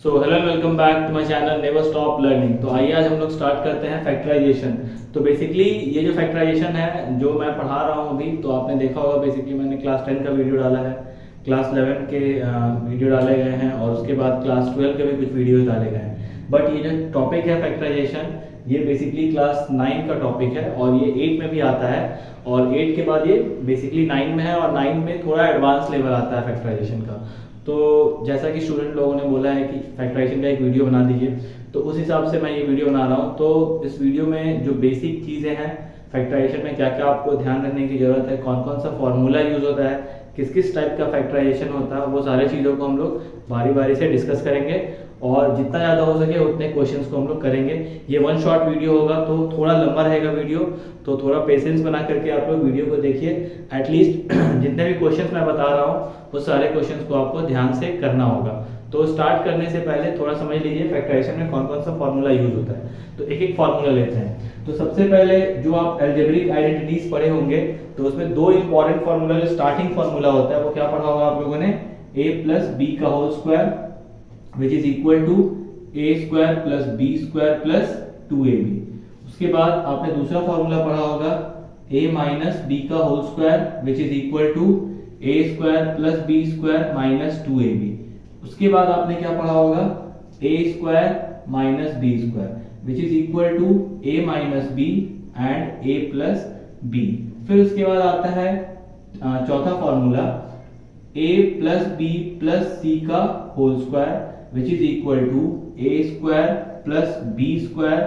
So hello and welcome back to my channel never stop learning. तो आइए आज हम लोग स्टार्ट करते हैं फैक्टराइजेशन। तो बेसिकली ये जो फैक्टराइजेशन है जो मैं पढ़ा रहा हूँ अभी, तो आपने देखा होगा बेसिकली मैंने क्लास 10 का वीडियो डाला है, क्लास 11 के वीडियो डाले गए हैं और उसके बाद क्लास 12 के भी कुछ वीडियो डाले गए हैं। बट ये जो टॉपिक है फैक्टराइजेशन, ये बेसिकली क्लास 9 का टॉपिक है और ये 8 में भी आता है और 8 के बाद ये बेसिकली 9 में है और 9 में थोड़ा एडवांस लेवल आता है फैक्टराइजेशन का। तो जैसा कि स्टूडेंट लोगों ने बोला है कि फैक्टराइजेशन का एक वीडियो बना दीजिए, तो उस हिसाब से मैं ये वीडियो बना रहा हूँ। तो इस वीडियो में जो बेसिक चीज़ें हैं फैक्टराइजेशन में, क्या क्या आपको ध्यान रखने की ज़रूरत है, कौन कौन सा फॉर्मूला यूज़ होता है, किस किस टाइप का फैक्टराइजेशन होता है, वो सारी चीज़ों को हम लोग बारी बारी से डिस्कस करेंगे और जितना ज़्यादा हो सके उतने क्वेश्चंस को हम लोग करेंगे। ये वन शॉट वीडियो होगा तो थोड़ा लंबा रहेगा वीडियो, तो थोड़ा पेशेंस बना करके आप लोग वीडियो को देखिए। एटलीस्ट जितने भी क्वेश्चंस मैं बता रहा हूँ वो सारे क्वेश्चंस को आपको ध्यान से करना होगा। तो स्टार्ट करने से पहले थोड़ा समझ लीजिए फैक्टराइजेशन में कौन कौन सा फॉर्मूला यूज होता है। तो एक एक फॉर्मूला लेते हैं। तो सबसे पहले जो आप अलजेब्रिक आइडेंटिटीज पढ़े होंगे, तो उसमें दो इंपॉर्टेंट फॉर्मूला, जो स्टार्टिंग फॉर्मूला होता है वो क्या पढ़ा होगा आप लोगों ने, a प्लस बी का whole square which is equal to A square plus B square plus 2ab। उसके बाद आपने दूसरा फॉर्मूला पढ़ा होगा a माइनस बी का whole square which is equal to A square plus B square minus 2ab। उसके बाद आपने क्या पढ़ा होगा, a square minus B square which is equal to a minus B and a plus B. फिर उसके बाद आता है चौथा formula a plus B plus C का whole square which is equal to a square plus B square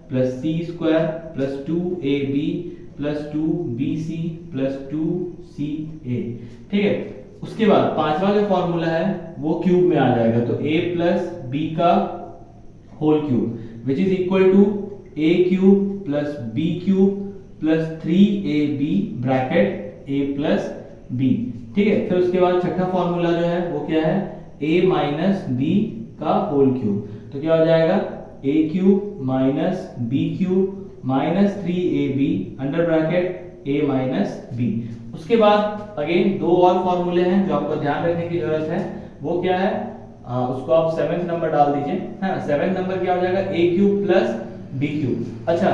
plus C square plus 2ab plus 2bc plus 2ca। ठीक है। उसके बाद पांचवा जो फॉर्मूला है वो क्यूब में आ जाएगा, तो a प्लस बी का whole cube which is equal to a cube plus b cube plus 3ab bracket a plus b। ठीक है। फिर उसके बाद छठा फॉर्मूला जो है वो क्या है, a माइनस बी का होल क्यूब, तो क्या हो जाएगा a cube minus B cube minus 3ab under bracket a minus b। उसके बाद अगेन दो और फॉर्मूले हैं जो आपको ध्यान रखने की जरूरत है। वो क्या है, उसको आप 7th नंबर डाल दीजिए, है ना। 7th नंबर क्या हो जाएगा, a cube plus b cube. अच्छा,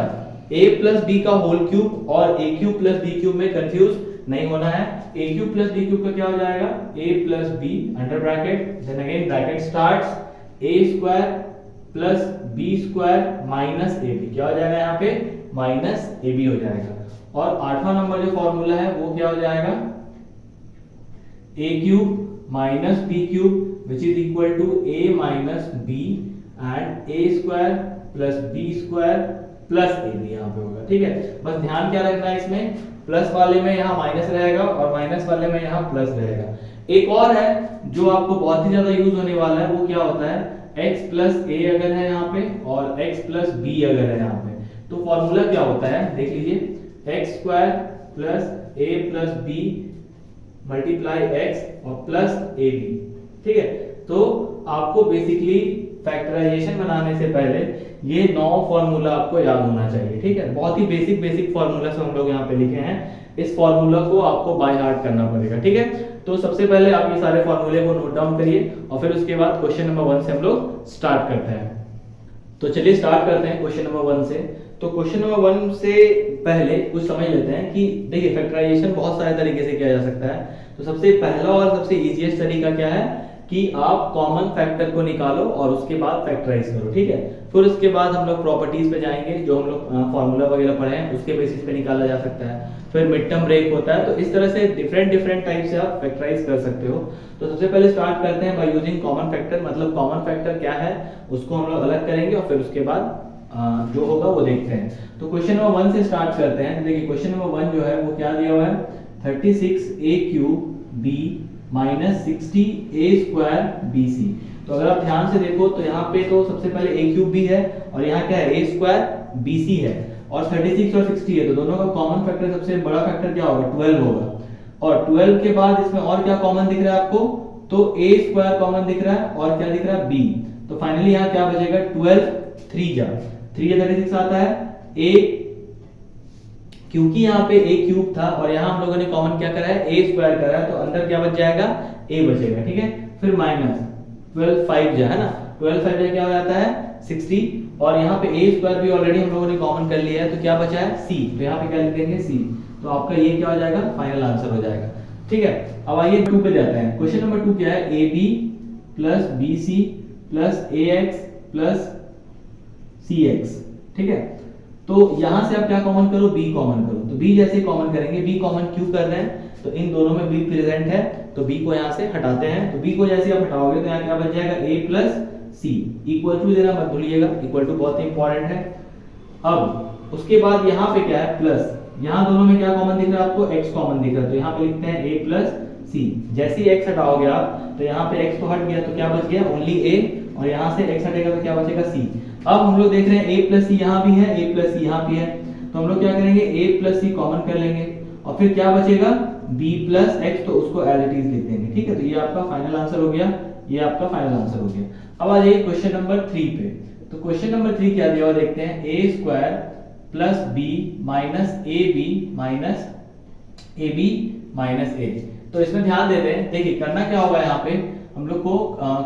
a प्लस b का होल क्यूब और a cube plus b cube में कंफ्यूज नहीं होना है। a cube plus b cube का क्या हो जाएगा, a plus b under bracket, then again bracket starts a square plus b square minus ab। क्या हो जाएगा यहाँ पे, माइनस ab हो जाएगा। और आठवां नंबर जो फॉर्मूला है वो क्या हो जाएगा, a cube minus b cube which is equal to a minus b and a square plus b square plus ab यहाँ पे होगा। ठीक है। बस ध्यान क्या रखना है, इसमें प्लस वाले में यहाँ माइनस रहेगा और माइनस वाले में यहाँ प्लस रहेगा। एक और है जो आपको बहुत ही ज्यादा यूज होने वाला है, वो क्या होता है, x प्लस a अगर है यहाँ पे और x प्लस b अगर है यहाँ पे, तो फॉर्मूला क्या होता है देख लीजिए, x square plus a plus b multiply x और प्लस ab। ठीक है। तो आपको बेसिकली फैक्टराइजेशन बनाने से पहले ये 9 फॉर्मूला आपको याद होना चाहिए। ठीक है। बहुत ही बेसिक फॉर्मूला से हम लोग यहाँ पे लिखे हैं, इस फॉर्मूला को आपको बाय हार्ट करना पड़ेगा। ठीक है। तो सबसे पहले आप ये सारे फॉर्मूले को नोट डाउन करिए और फिर उसके बाद क्वेश्चन नंबर 1 से हम लोग स्टार्ट करते हैं। तो चलिए स्टार्ट करते हैं क्वेश्चन नंबर 1 से। तो क्वेश्चन नंबर 1 से पहले कुछ समझ लेते हैं कि देखिए फैक्टराइजेशन बहुत सारे तरीके से किया जा सकता है। तो सबसे पहला और सबसे इजीएस्ट तरीका क्या है कि आप कॉमन फैक्टर को निकालो और उसके बाद फैक्टराइज करो। ठीक है। फिर उसके बाद हम लोग प्रॉपर्टीज पे जाएंगे, जो हम लोग फॉर्मूला वगैरह पढ़े हैं उसके बेसिस पे निकाला जा सकता है। फिर मिड टर्म ब्रेक होता है। तो इस तरह से डिफरेंट टाइप से आप फैक्टराइज कर सकते हो। तो सबसे पहले स्टार्ट करते हैं बाय यूजिंग कॉमन फैक्टर। मतलब कॉमन फैक्टर क्या है उसको हम लोग अलग करेंगे और फिर उसके बाद जो होगा वो देखते हैं। तो क्वेश्चन नंबर 1 से स्टार्ट करते हैं। देखिए क्वेश्चन नंबर 1 जो है वो क्या दिया हुआ है, 36a cube b minus 60a square bc। तो अगर आप ध्यान से देखो तो यहाँ पे तो सबसे पहले a क्यूब भी है और यहाँ क्या है, a स्क्वायर bc है और 36 और 60 है, तो दोनों का कॉमन फैक्टर सबसे बड़ा फैक्टर क्या होगा, 12 होगा। और 12 के बाद इसमें और क्या कॉमन दिख रहा है आपको, तो a स्क्वायर कॉमन दिख रहा है और क्या दिख रहा है, b। तो फाइनली यहाँ क्या बचेगा, 12 3 जा 36 आता है a, क्योंकि यहाँ पे a क्यूब था और यहाँ हम लोगों ने कॉमन क्या करा है, a स्क्वायर करा है, तो अंदर क्या बच जाएगा, a बचेगा। ठीक है। फिर माइनस 12 5 जा है ना, 12 फैक्टर क्या हो जाता है 60, और यहाँ पे a स्क्वायर भी ऑलरेडी हम लोगों ने कॉमन कर लिया है, तो क्या बचा है c, तो यहाँ पे क्या लिख देंगे c, तो आपका ये क्या हो जाएगा फाइनल आंसर हो जाएगा। ठीक है, अब आइए 2 पे जाते हैं। क्वेश्चन नंबर 2 क्या है, ab plus bc plus ax plus cx। ठीक है, तो यहां से आप क्या कॉमन करो, b कॉमन करो, तो b जैसे कॉमन करेंगे, b कॉमन क्यों कर रहे हैं, तो इन दोनों में b प्रेजेंट है, तो b को यहां से हटाते हैं, तो b को जैसे आप हटाओगे तो यहाँ क्या बच जाएगा a plus c, equal to देना मत भूलिएगा, इक्वल टू बहुत ही इंपॉर्टेंट है। अब उसके बाद यहाँ पे क्या है प्लस, यहाँ दोनों में क्या कॉमन दिख रहा है आपको, x कॉमन दिख रहा है, तो यहाँ पे लिखते हैं a प्लस c। जैसे ही x हटाओगे आप तो यहाँ पे x तो हट गया, तो क्या बच गया ओनली a, और यहाँ से x हटेगा तो क्या बचेगा c। अब हम लोग देख रहे हैं a प्लस सी यहाँ भी है, a प्लस सी यहाँ भी है, तो हम लोग क्या करेंगे a प्लस सी कॉमन कर लेंगे, और फिर क्या बचेगा b प्लस x, तो उसको एज इट इज लिख देंगे। ठीक है, तो ये आपका फाइनल आंसर हो गया, ये आपका फाइनल आंसर हो गया। अब आ जाइए क्वेश्चन नंबर 3 पे। तो क्वेश्चन नंबर 3 क्या दिया हुआ देखते हैं, a square plus b minus ab minus a। तो इसमें ध्यान देते हैं, देखिए करना क्या होगा, यहाँ पे हम लोग को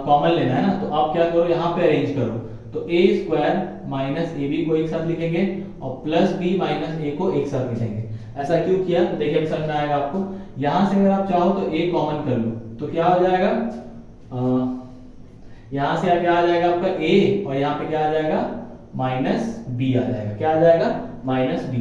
कॉमन लेना है ना, तो आप क्या करो यहाँ पे अरेंज करो, तो a स्क्वायर माइनस ab को एक साथ लिखेंगे और प्लस b माइनस a को एक साथ लिखेंगे। ऐसा क्यों किया, तो देखिए समझ में आएगा आपको। यहाँ से अगर आप चाहो तो a कॉमन कर लो, तो क्या हो जाएगा, यहाँ से क्या आ जाएगा आपका a, और यहाँ पे क्या आ जाएगा माइनस b आ जाएगा, क्या आ जाएगा माइनस b।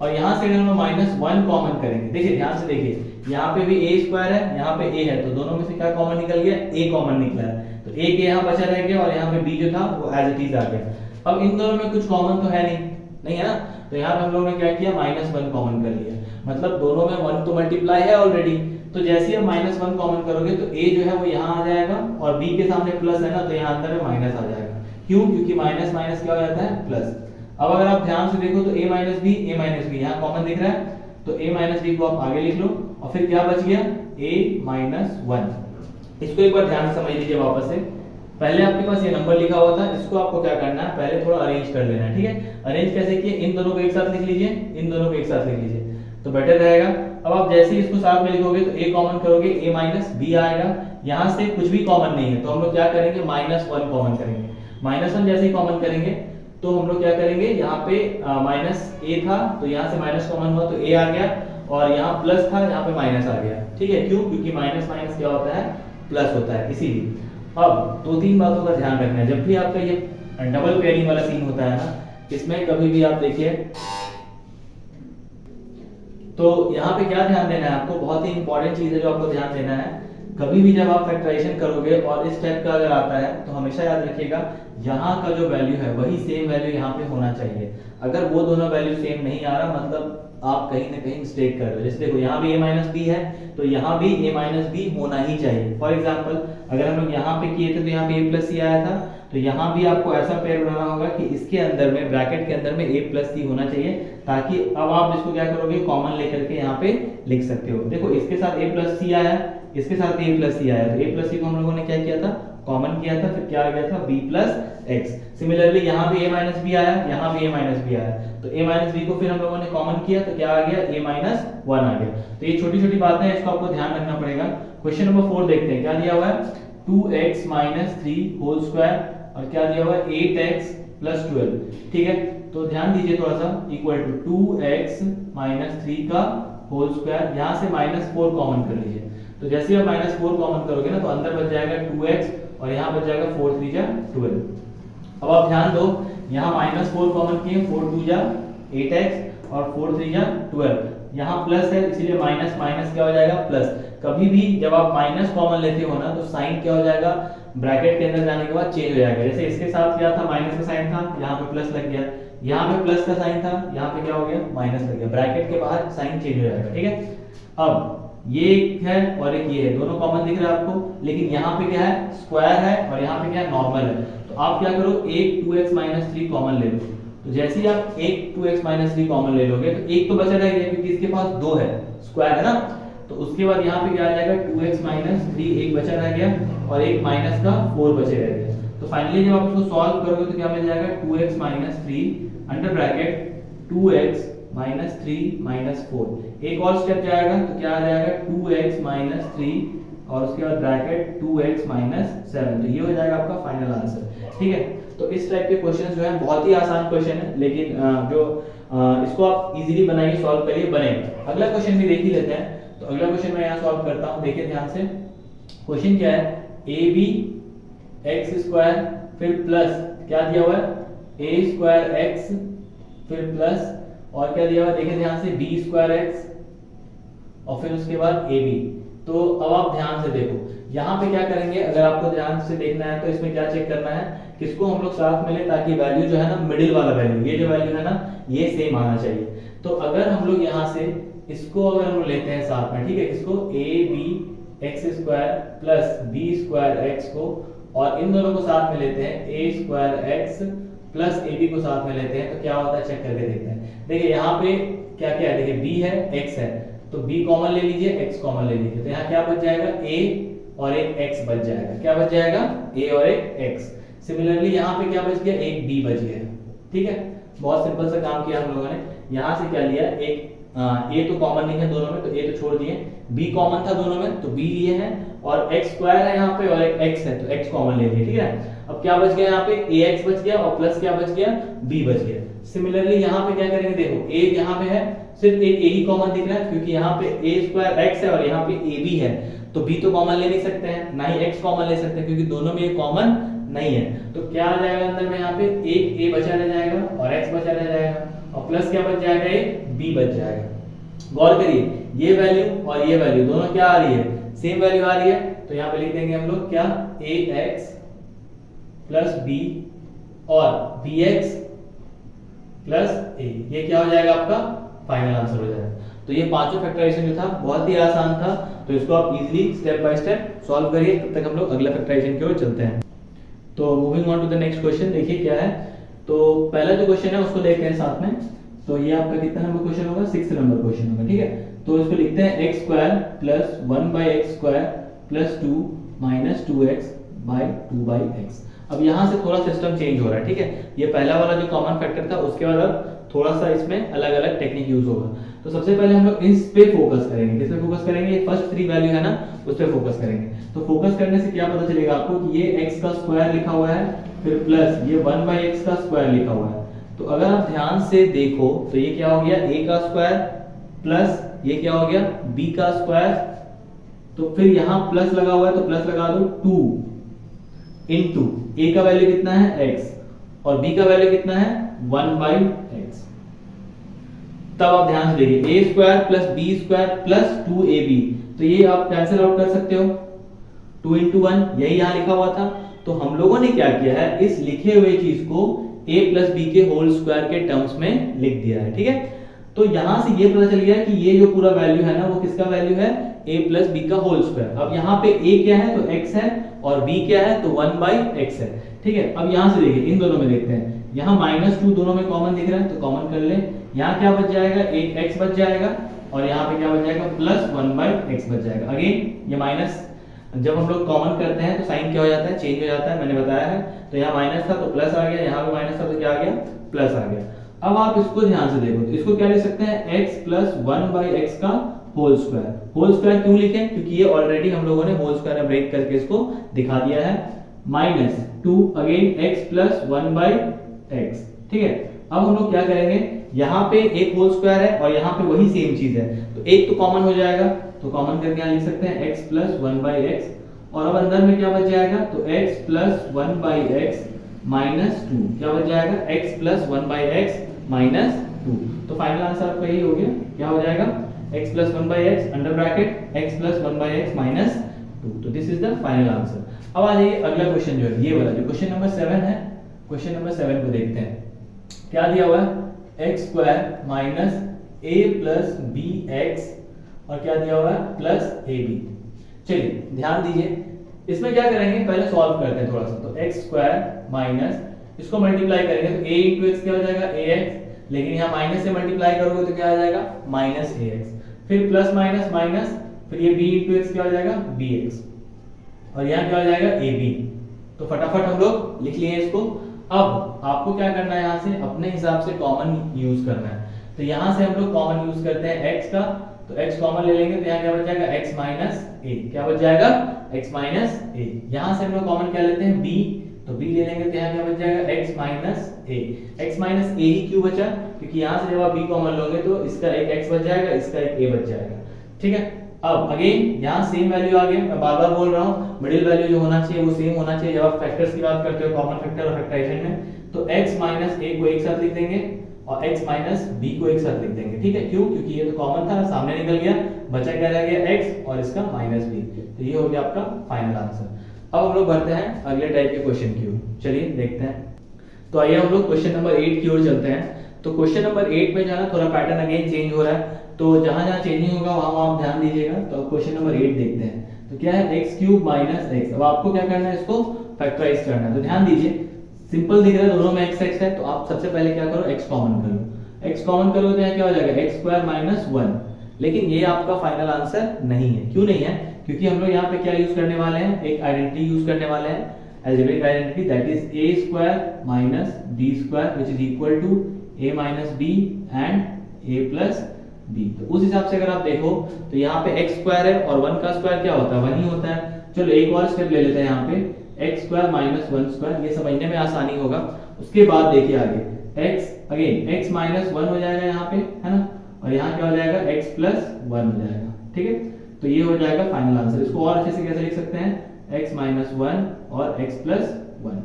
और यहाँ से अगर हम -1 कॉमन करेंगे, देखिए ध्यान से देखिए, यहाँ पे भी a स्क्वायर है, यहाँ पे a है, तो दोनों में से क्या कॉमन निकल गया, a कॉमन निकला है, तो a के यहाँ बचा रह गया, और यहाँ पे b जो था वो एज इट इज आ गया। अब इन दोनों में कुछ कॉमन तो है नहीं है ना, तो यहाँ पे हम लोगों ने क्या किया -1 कॉमन कर लिया, मतलब दोनों में 1 तो मल्टीप्लाई है ऑलरेडी, तो जैसे ही आप -1 कॉमन करोगे तो a जो है वो यहाँ आ जाएगा, और b के सामने प्लस है ना, तो यहाँ अंदर में माइनस आ जाएगा। क्यों, क्योंकि माइनस माइनस क्या हो जाता है प्लस। अब अगर आप ध्यान से देखो तो a माइनस b यहाँ कॉमन दिख रहा है, तो a माइनस b को आप आगे लिख लो, और फिर क्या बच गया a माइनस 1। इसको एक बार ध्यान से समझ लीजिए वापस से। पहले आपके पास ये नंबर लिखा हुआ था, इसको आपको क्या करना है, पहले थोड़ा अरेंज कर लेना है। ठीक है, अरेंज कैसे किए, इन दोनों को एक साथ लिख लीजिए, इन दोनों को एक साथ लिख लीजिए, तो बेटर रहेगा। अब आप जैसे ही इसको साथ में लिखोगे तो a कॉमन करोगे, a माइनस b आएगा, यहाँ से कुछ भी कॉमन नहीं है, तो हम लोग क्या करेंगे -1 कॉमन करेंगे। -1 जैसे ही कॉमन करेंगे तो हम लोग क्या करेंगे, यहाँ पे माइनस a था, तो यहाँ से माइनस कॉमन हुआ तो a आ गया, और यहाँ प्लस था, यहाँ पे माइनस आ गया। ठीक है, क्यों, क्योंकि माइनस माइनस क्या होता है प्लस होता है, इसीलिए। अब 2-3 बातों का ध्यान रखना है, जब भी आपका ये डबल पेयरिंग वाला सीन होता है ना, इसमें कभी भी आप देखिए, तो यहाँ पे क्या ध्यान देना है आपको, बहुत ही इंपॉर्टेंट चीज है जो आपको ध्यान देना है। कभी भी जब आप फैक्टराइजेशन करोगे और इस टाइप का अगर आता है, तो हमेशा याद रखिएगा यहाँ का जो वैल्यू है वही सेम वैल्यू यहाँ पे होना चाहिए। अगर वो दोनों वैल्यू सेम नहीं आ रहा, मतलब आप कहीं ना कहीं मिस्टेक कर रहे हो। जैसे देखो यहाँ भी a माइनस बी है, तो यहाँ भी a माइनस बी होना ही चाहिए। फॉर एग्जाम्पल अगर हम लोग यहाँ पे किए थे तो यहाँ पे a प्लस सी आया था, तो यहाँ भी आपको ऐसा पेयर बनाना होगा कि इसके अंदर में ब्रैकेट के अंदर में a प्लस सी होना चाहिए, ताकि अब आप इसको क्या करोगे, कॉमन लेकर के यहाँ पे लिख सकते हो। देखो इसके साथ a प्लस सी आया, इसके साथ a प्लस सी आया, तो a प्लस सी को हम लोगों ने क्या किया था, कॉमन किया था, फिर क्या आ गया था b प्लस एक्स। सिमिलरली यहाँ भी a माइनस बी आया, यहाँ भी a माइनस बी आया, तो a माइनस बी को फिर हम लोगों ने कॉमन किया, तो क्या आ गया, a माइनस 1 आ गया। तो ये छोटी छोटी बातें हैं, इसको आपको ध्यान रखना पड़ेगा। क्वेश्चन नंबर 4 देखते हैं, क्या दिया हुआ है, 2x माइनस 3 होल स्क्वायर, और क्या दिया हुआ है 8x प्लस 12। ठीक है, तो ध्यान दीजिए थोड़ा सा, इक्वल टू 2x माइनस 3 का होल स्क्वायर, यहाँ से -4 कॉमन कर लीजिए। तो जैसे आप -4 कॉमन करोगे ना, तो अंदर बच जाएगा 2x, और यहाँ बच जाएगा 4 3 जा 12। अब आप ध्यान दो, यहाँ -4 कॉमन किए, 4 2 जा 8x और 4 3 जा 12, यहाँ प्लस है इसीलिए माइनस माइनस क्या हो जाएगा प्लस। कभी भी जब आप माइनस कॉमन लेते हो ना, तो साइन क्या हो जाएगा, ब्रैकेट के अंदर जाने के बाद चेंज हो जाएगा। जैसे इसके साथ क्या था, माइनस का साइन था, यहाँ पे प्लस लग गया, यहाँ पे प्लस का साइन था, यहाँ पे क्या हो गया, माइनस लग गया, ब्रैकेट के बाहर साइन चेंज हो जाएगा। ठीक है, अब ये एक है और एक ये है, दोनों कॉमन दिख रहा है आपको, लेकिन यहाँ पे क्या है, स्क्वायर है, और यहाँ पे क्या है, नॉर्मल है। तो आप क्या करो, एक 2x माइनस 3 कॉमन ले लो। तो जैसे ही आप एक 2x माइनस 3 कॉमन ले लोगे, तो एक तो बचा रह गया, क्योंकि इसके पास 2 है, स्क्वायर है ना, तो उसके बाद यहाँ पे क्या आ जाएगा, 2x माइनस 3 एक बचा रह गया, और एक माइनस का 4 बचे रह गया। तो फाइनली जब आप इसको सॉल्व करोगे तो क्या मिल जाएगा, 2x minus 3 under bracket 2x minus 3 minus 4। एक और स्टेप जाएगा तो क्या आ जाएगा 2x माइनस 3 और उसके बाद ब्रैकेट 2x माइनस 7। तो ये हो जाएगा आपका फाइनल आंसर। ठीक है, तो इस टाइप के क्वेश्चन जो है बहुत ही आसान क्वेश्चन है, लेकिन इसको आप इजीली बनाइए, सॉल्व करिए, बनेगा। अगला क्वेश्चन भी देख ही लेते हैं। तो अगला क्वेश्चन मैं यहाँ सॉल्व करता हूँ, देखिए ध्यान से। क्वेश्चन क्या है, ए बी एक्स स्क्वायर फिर प्लस क्या दिया हुआ है ए स्क्वायर एक्स फिर प्लस और क्या दिया हुआ है देखिए ध्यान से बी स्क्वायर एक्स और फिर उसके बाद ए बी। तो अब आप ध्यान से देखो, यहाँ पे क्या करेंगे, अगर आपको ध्यान से देखना है तो इसमें क्या चेक करना है, किसको हम लोग साथ में लें ताकि वैल्यू जो है ना मिडिल वाला वैल्यू, ये जो वैल्यू है ना ये सेम आना चाहिए। तो अगर हम लोग यहाँ से इसको अगर हम लेते हैं साथ में, ठीक है, इसको A B X square plus B square X को और इन दोनों को साथ में लेते हैं A square X plus A B को साथ में लेते हैं, तो क्या होता है चेक करके देखते हैं। देखिए यहाँ पे क्या क्या है, देखिए बी है एक्स है तो बी कॉमन ले लीजिए, एक्स कॉमन ले लीजिए, तो यहाँ क्या बच जाएगा ए और एक x बच जाएगा। क्या बच जाएगा a और एक x। सिमिलरली यहाँ पे क्या बच गया, एक b बच गया। ठीक है, बहुत सिंपल सा काम किया हम लोगों ने। यहाँ से क्या लिया, एक a तो कॉमन नहीं है दोनों में तो a तो छोड़ दिए, b कॉमन था दोनों में तो b लिए हैं और x स्क्वायर है यहाँ पे और एक x है तो x कॉमन ले लिए। ठीक है, अब क्या बच गया यहाँ पे ax बच गया और प्लस क्या बच गया b बच गया। सिमिलरली यहाँ पे क्या करेंगे, देखो a यहाँ पे है, सिर्फ एक a ही कॉमन दिख रहा है क्योंकि यहाँ पे a स्क्वायर x है और यहाँ पे ab है, तो b तो कॉमन ले नहीं सकते हैं, ना ही x कॉमन ले सकते हैं क्योंकि दोनों में ये कॉमन नहीं है। तो क्या आ जाएगा अंदर में, यहाँ पे एक a बचा रह जाएगा और x बचा रह जाएगा और प्लस क्या बच जाएगा, एक b बच जाएगा। गौर करिए, ये वैल्यू और ये वैल्यू दोनों क्या आ रही है, सेम वैल्यू आ रही है। तो यहाँ पे लिख देंगे हम लोग क्या, ax प्लस b और bx प्लस a, ये क्या हो जाएगा आपका फाइनल आंसर हो जाएगा। तो ये पांचों फैक्टराइजेशन जो था बहुत ही आसान था, तो इसको आप easily step by step solve करिए। तब तक हम लोग अगला फैक्टराइजेशन की ओर चलते हैं। तो moving on to the next question, देखिए क्या है। तो पहला जो क्वेश्चन है उसको देखते हैं साथ में। तो ये आपका कितना नंबर क्वेश्चन होगा, 6 नंबर क्वेश्चन होगा। ठीक है, तो इसको लिखते हैं x square plus 1/x square plus 2 minus 2x by 2/x। अब यहाँ से थोड़ा सिस्टम चेंज हो रहा है। ठीक है, ये पहला वाला जो कॉमन फैक्टर था उसके बाद अब थोड़ा सा इसमें अलग अलग टेक्निक यूज होगा। तो सबसे पहले हम लोग इस पे फोकस करेंगे। किस पे फोकस करेंगे, फर्स्ट 3 वैल्यू है ना उस पे फोकस करेंगे। तो फोकस करने से क्या पता चलेगा आपको कि ये x का स्क्वायर लिखा हुआ है फिर प्लस ये 1/x का स्क्वायर लिखा हुआ है। तो अगर आप ध्यान से देखो तो ये क्या हो गया, a का स्क्वायर प्लस ये क्या हो गया b का स्क्वायर, तो फिर यहाँ प्लस लगा हुआ है तो प्लस लगा दो 2 इंटू a का वैल्यू कितना है x और b का वैल्यू कितना है 1/x। तब आप ध्यान से देखिए a square plus b square plus 2ab, तो ये आप कैंसिल आउट कर सकते हो, 2 इंटू 1 यही यहाँ लिखा हुआ था। तो हम लोगों ने क्या किया है, इस लिखे हुए चीज को a प्लस b के होल स्क्वायर के टर्म्स में लिख दिया है। ठीक है, तो यहां से ये पता चल गया कि ये जो पूरा वैल्यू है ना वो किसका वैल्यू है, a प्लस b का होल स्क्वायर। अब यहाँ पे a क्या है तो x है और b क्या है तो 1/x है। ठीक है, अब यहाँ से देखिए इन दोनों में देखते हैं, यहाँ -2 दोनों में कॉमन दिख रहा है तो कॉमन कर ले। यहाँ क्या बच जाएगा, एक x बच जाएगा और यहाँ पे क्या बच जाएगा प्लस 1/x बच जाएगा। अगेन ये माइनस जब हम लोग कॉमन करते हैं तो साइन क्या हो जाता है, चेंज हो जाता है, मैंने बताया है। तो यहाँ माइनस था तो प्लस आ गया, यहाँ पे माइनस था तो क्या आ गया प्लस आ गया। अब आप इसको ध्यान से देखो तो इसको क्या लिख सकते हैं, x प्लस 1/x का होल स्क्वायर। होल स्क्वायर क्यों लिखें, क्योंकि ये ऑलरेडी हम लोगों ने होल स्क्वायर में ब्रेक करके इसको दिखा दिया है। -2 अगेन x प्लस 1/x। ठीक है, अब हम लोग क्या करेंगे, यहाँ पे एक होल स्क्वायर है और यहाँ पे वही सेम चीज है तो एक तो कॉमन हो जाएगा, तो कॉमन करके यहाँ लिख सकते हैं x प्लस 1/x और अब अंदर में क्या बच जाएगा तो x प्लस 1/x माइनस 2 क्या बच जाएगा, x प्लस 1/x माइनस 2। तो फाइनल आंसर आपका यही हो गया, क्या हो जाएगा x plus 1/x under bracket x plus 1/x minus 2। तो this is the final answer. अब आ जाइए अगला क्वेश्चन जो है ये वाला जो क्वेश्चन नंबर 7 है। क्वेश्चन नंबर 7 को देखते हैं, क्या दिया हुआ है x square minus a plus B x और क्या दिया हुआ है प्लस ए बी। चलिए ध्यान दीजिए, इसमें क्या करेंगे पहले सॉल्व करते हैं थोड़ा सा। तो एक्स स्क्वायर माइनस इसको मल्टीप्लाई करेंगे तो a इंटू एक्स क्या हो जाएगा ax, लेकिन यहाँ माइनस से मल्टीप्लाई करोगे तो क्या आ जाएगा माइनस ax, फिर प्लस माइनस माइनस, फिर ये b इंटू एक्स क्या हो जाएगा bx और यहाँ क्या हो जाएगा ab। तो फटाफट हम लोग लिख लिए इसको। अब आपको क्या करना है, यहाँ से अपने हिसाब से कॉमन यूज करना है। तो तो यहाँ से हम लोग कॉमन यूज करते हैं x का, तो x कॉमन ले लेंगे तो यहाँ क्या बच जाएगा x माइनस ए, क्या बच जाएगा x माइनस ए। यहाँ से हम लोग कॉमन क्या लेते हैं b, तो b ले लेंगे तो यहाँ क्या बच जाएगा x माइनस ए। x माइनस ए ही क्यों बचा, क्योंकि यहाँ से जब आप b कॉमन लोगे तो इसका एक x बच जाएगा, इसका एक a बच जाएगा, ठीक है। अब अगेन यहाँ सेम वैल्यू आ गया, मैं बार बार बोल रहा हूँ मिडिल वैल्यू जो होना चाहिए वो सेम होना चाहिए जब आप फैक्टर्स की बात करते हो, कॉमन फैक्टर और फैक्टराइजेशन में। तो x माइनस ए को एक साथ लिख देंगे और x माइनस बी को एक साथ लिख देंगे, ठीक है। क्यों, क्योंकि ये तो कॉमन था, सामने निकल गया, बचा क्या रह गया x और इसका माइनस बी। तो ये हो गया आपका फाइनल आंसर। अब हम लोग बढ़ते हैं अगले टाइप के क्वेश्चन की ओर, चलिए देखते हैं। तो आइए हम लोग क्वेश्चन नंबर 8 की ओर चलते हैं। तो क्वेश्चन नंबर 8 में जो है थोड़ा पैटर्न अगेन चेंज हो रहा है, तो जहां जहां चेंजिंग होगा वहां आप ध्यान दीजिएगा। तो क्वेश्चन नंबर 8 देखते हैं। तो क्या है x क्यूब माइनस एक्स। अब आपको क्या करना है, इसको फैक्टराइज करना है। तो ध्यान दीजिए, सिंपल दिख रहा है दोनों में x x है, तो आप सबसे पहले क्या करो, x कॉमन कर लो। x कॉमन करोगे तो यहाँ क्या हो जाएगा x स्क्वायर माइनस 1। लेकिन ये आपका फाइनल आंसर नहीं है। क्यों नहीं है, क्योंकि हम लोग यहाँ पे क्या यूज करने वाले हैं, एक आइडेंटिटी यूज करने वाले हैं, algebraic identity, that is a square minus b square which is equal to a minus b and a plus b। तो उस हिसाब से अगर आप देखो तो यहाँ पे x स्क्वायर है और 1 का स्क्वायर क्या होता है, 1 ही होता है। चलो एक और स्टेप ले लेते हैं यहाँ पे, x स्क्वायर माइनस 1 स्क्वायर, ये समझने में आसानी होगा। उसके बाद देखिए आगे x, अगेन x माइनस 1 हो जाएगा यहाँ पे, है ना, और यहाँ क्या हो जाएगा x प्लस 1 हो जाएगा, ठीक है। तो ये हो जाएगा फाइनल आंसर। इसको और अच्छे से कैसे लिख सकते हैं, x माइनस 1 और x plus 1।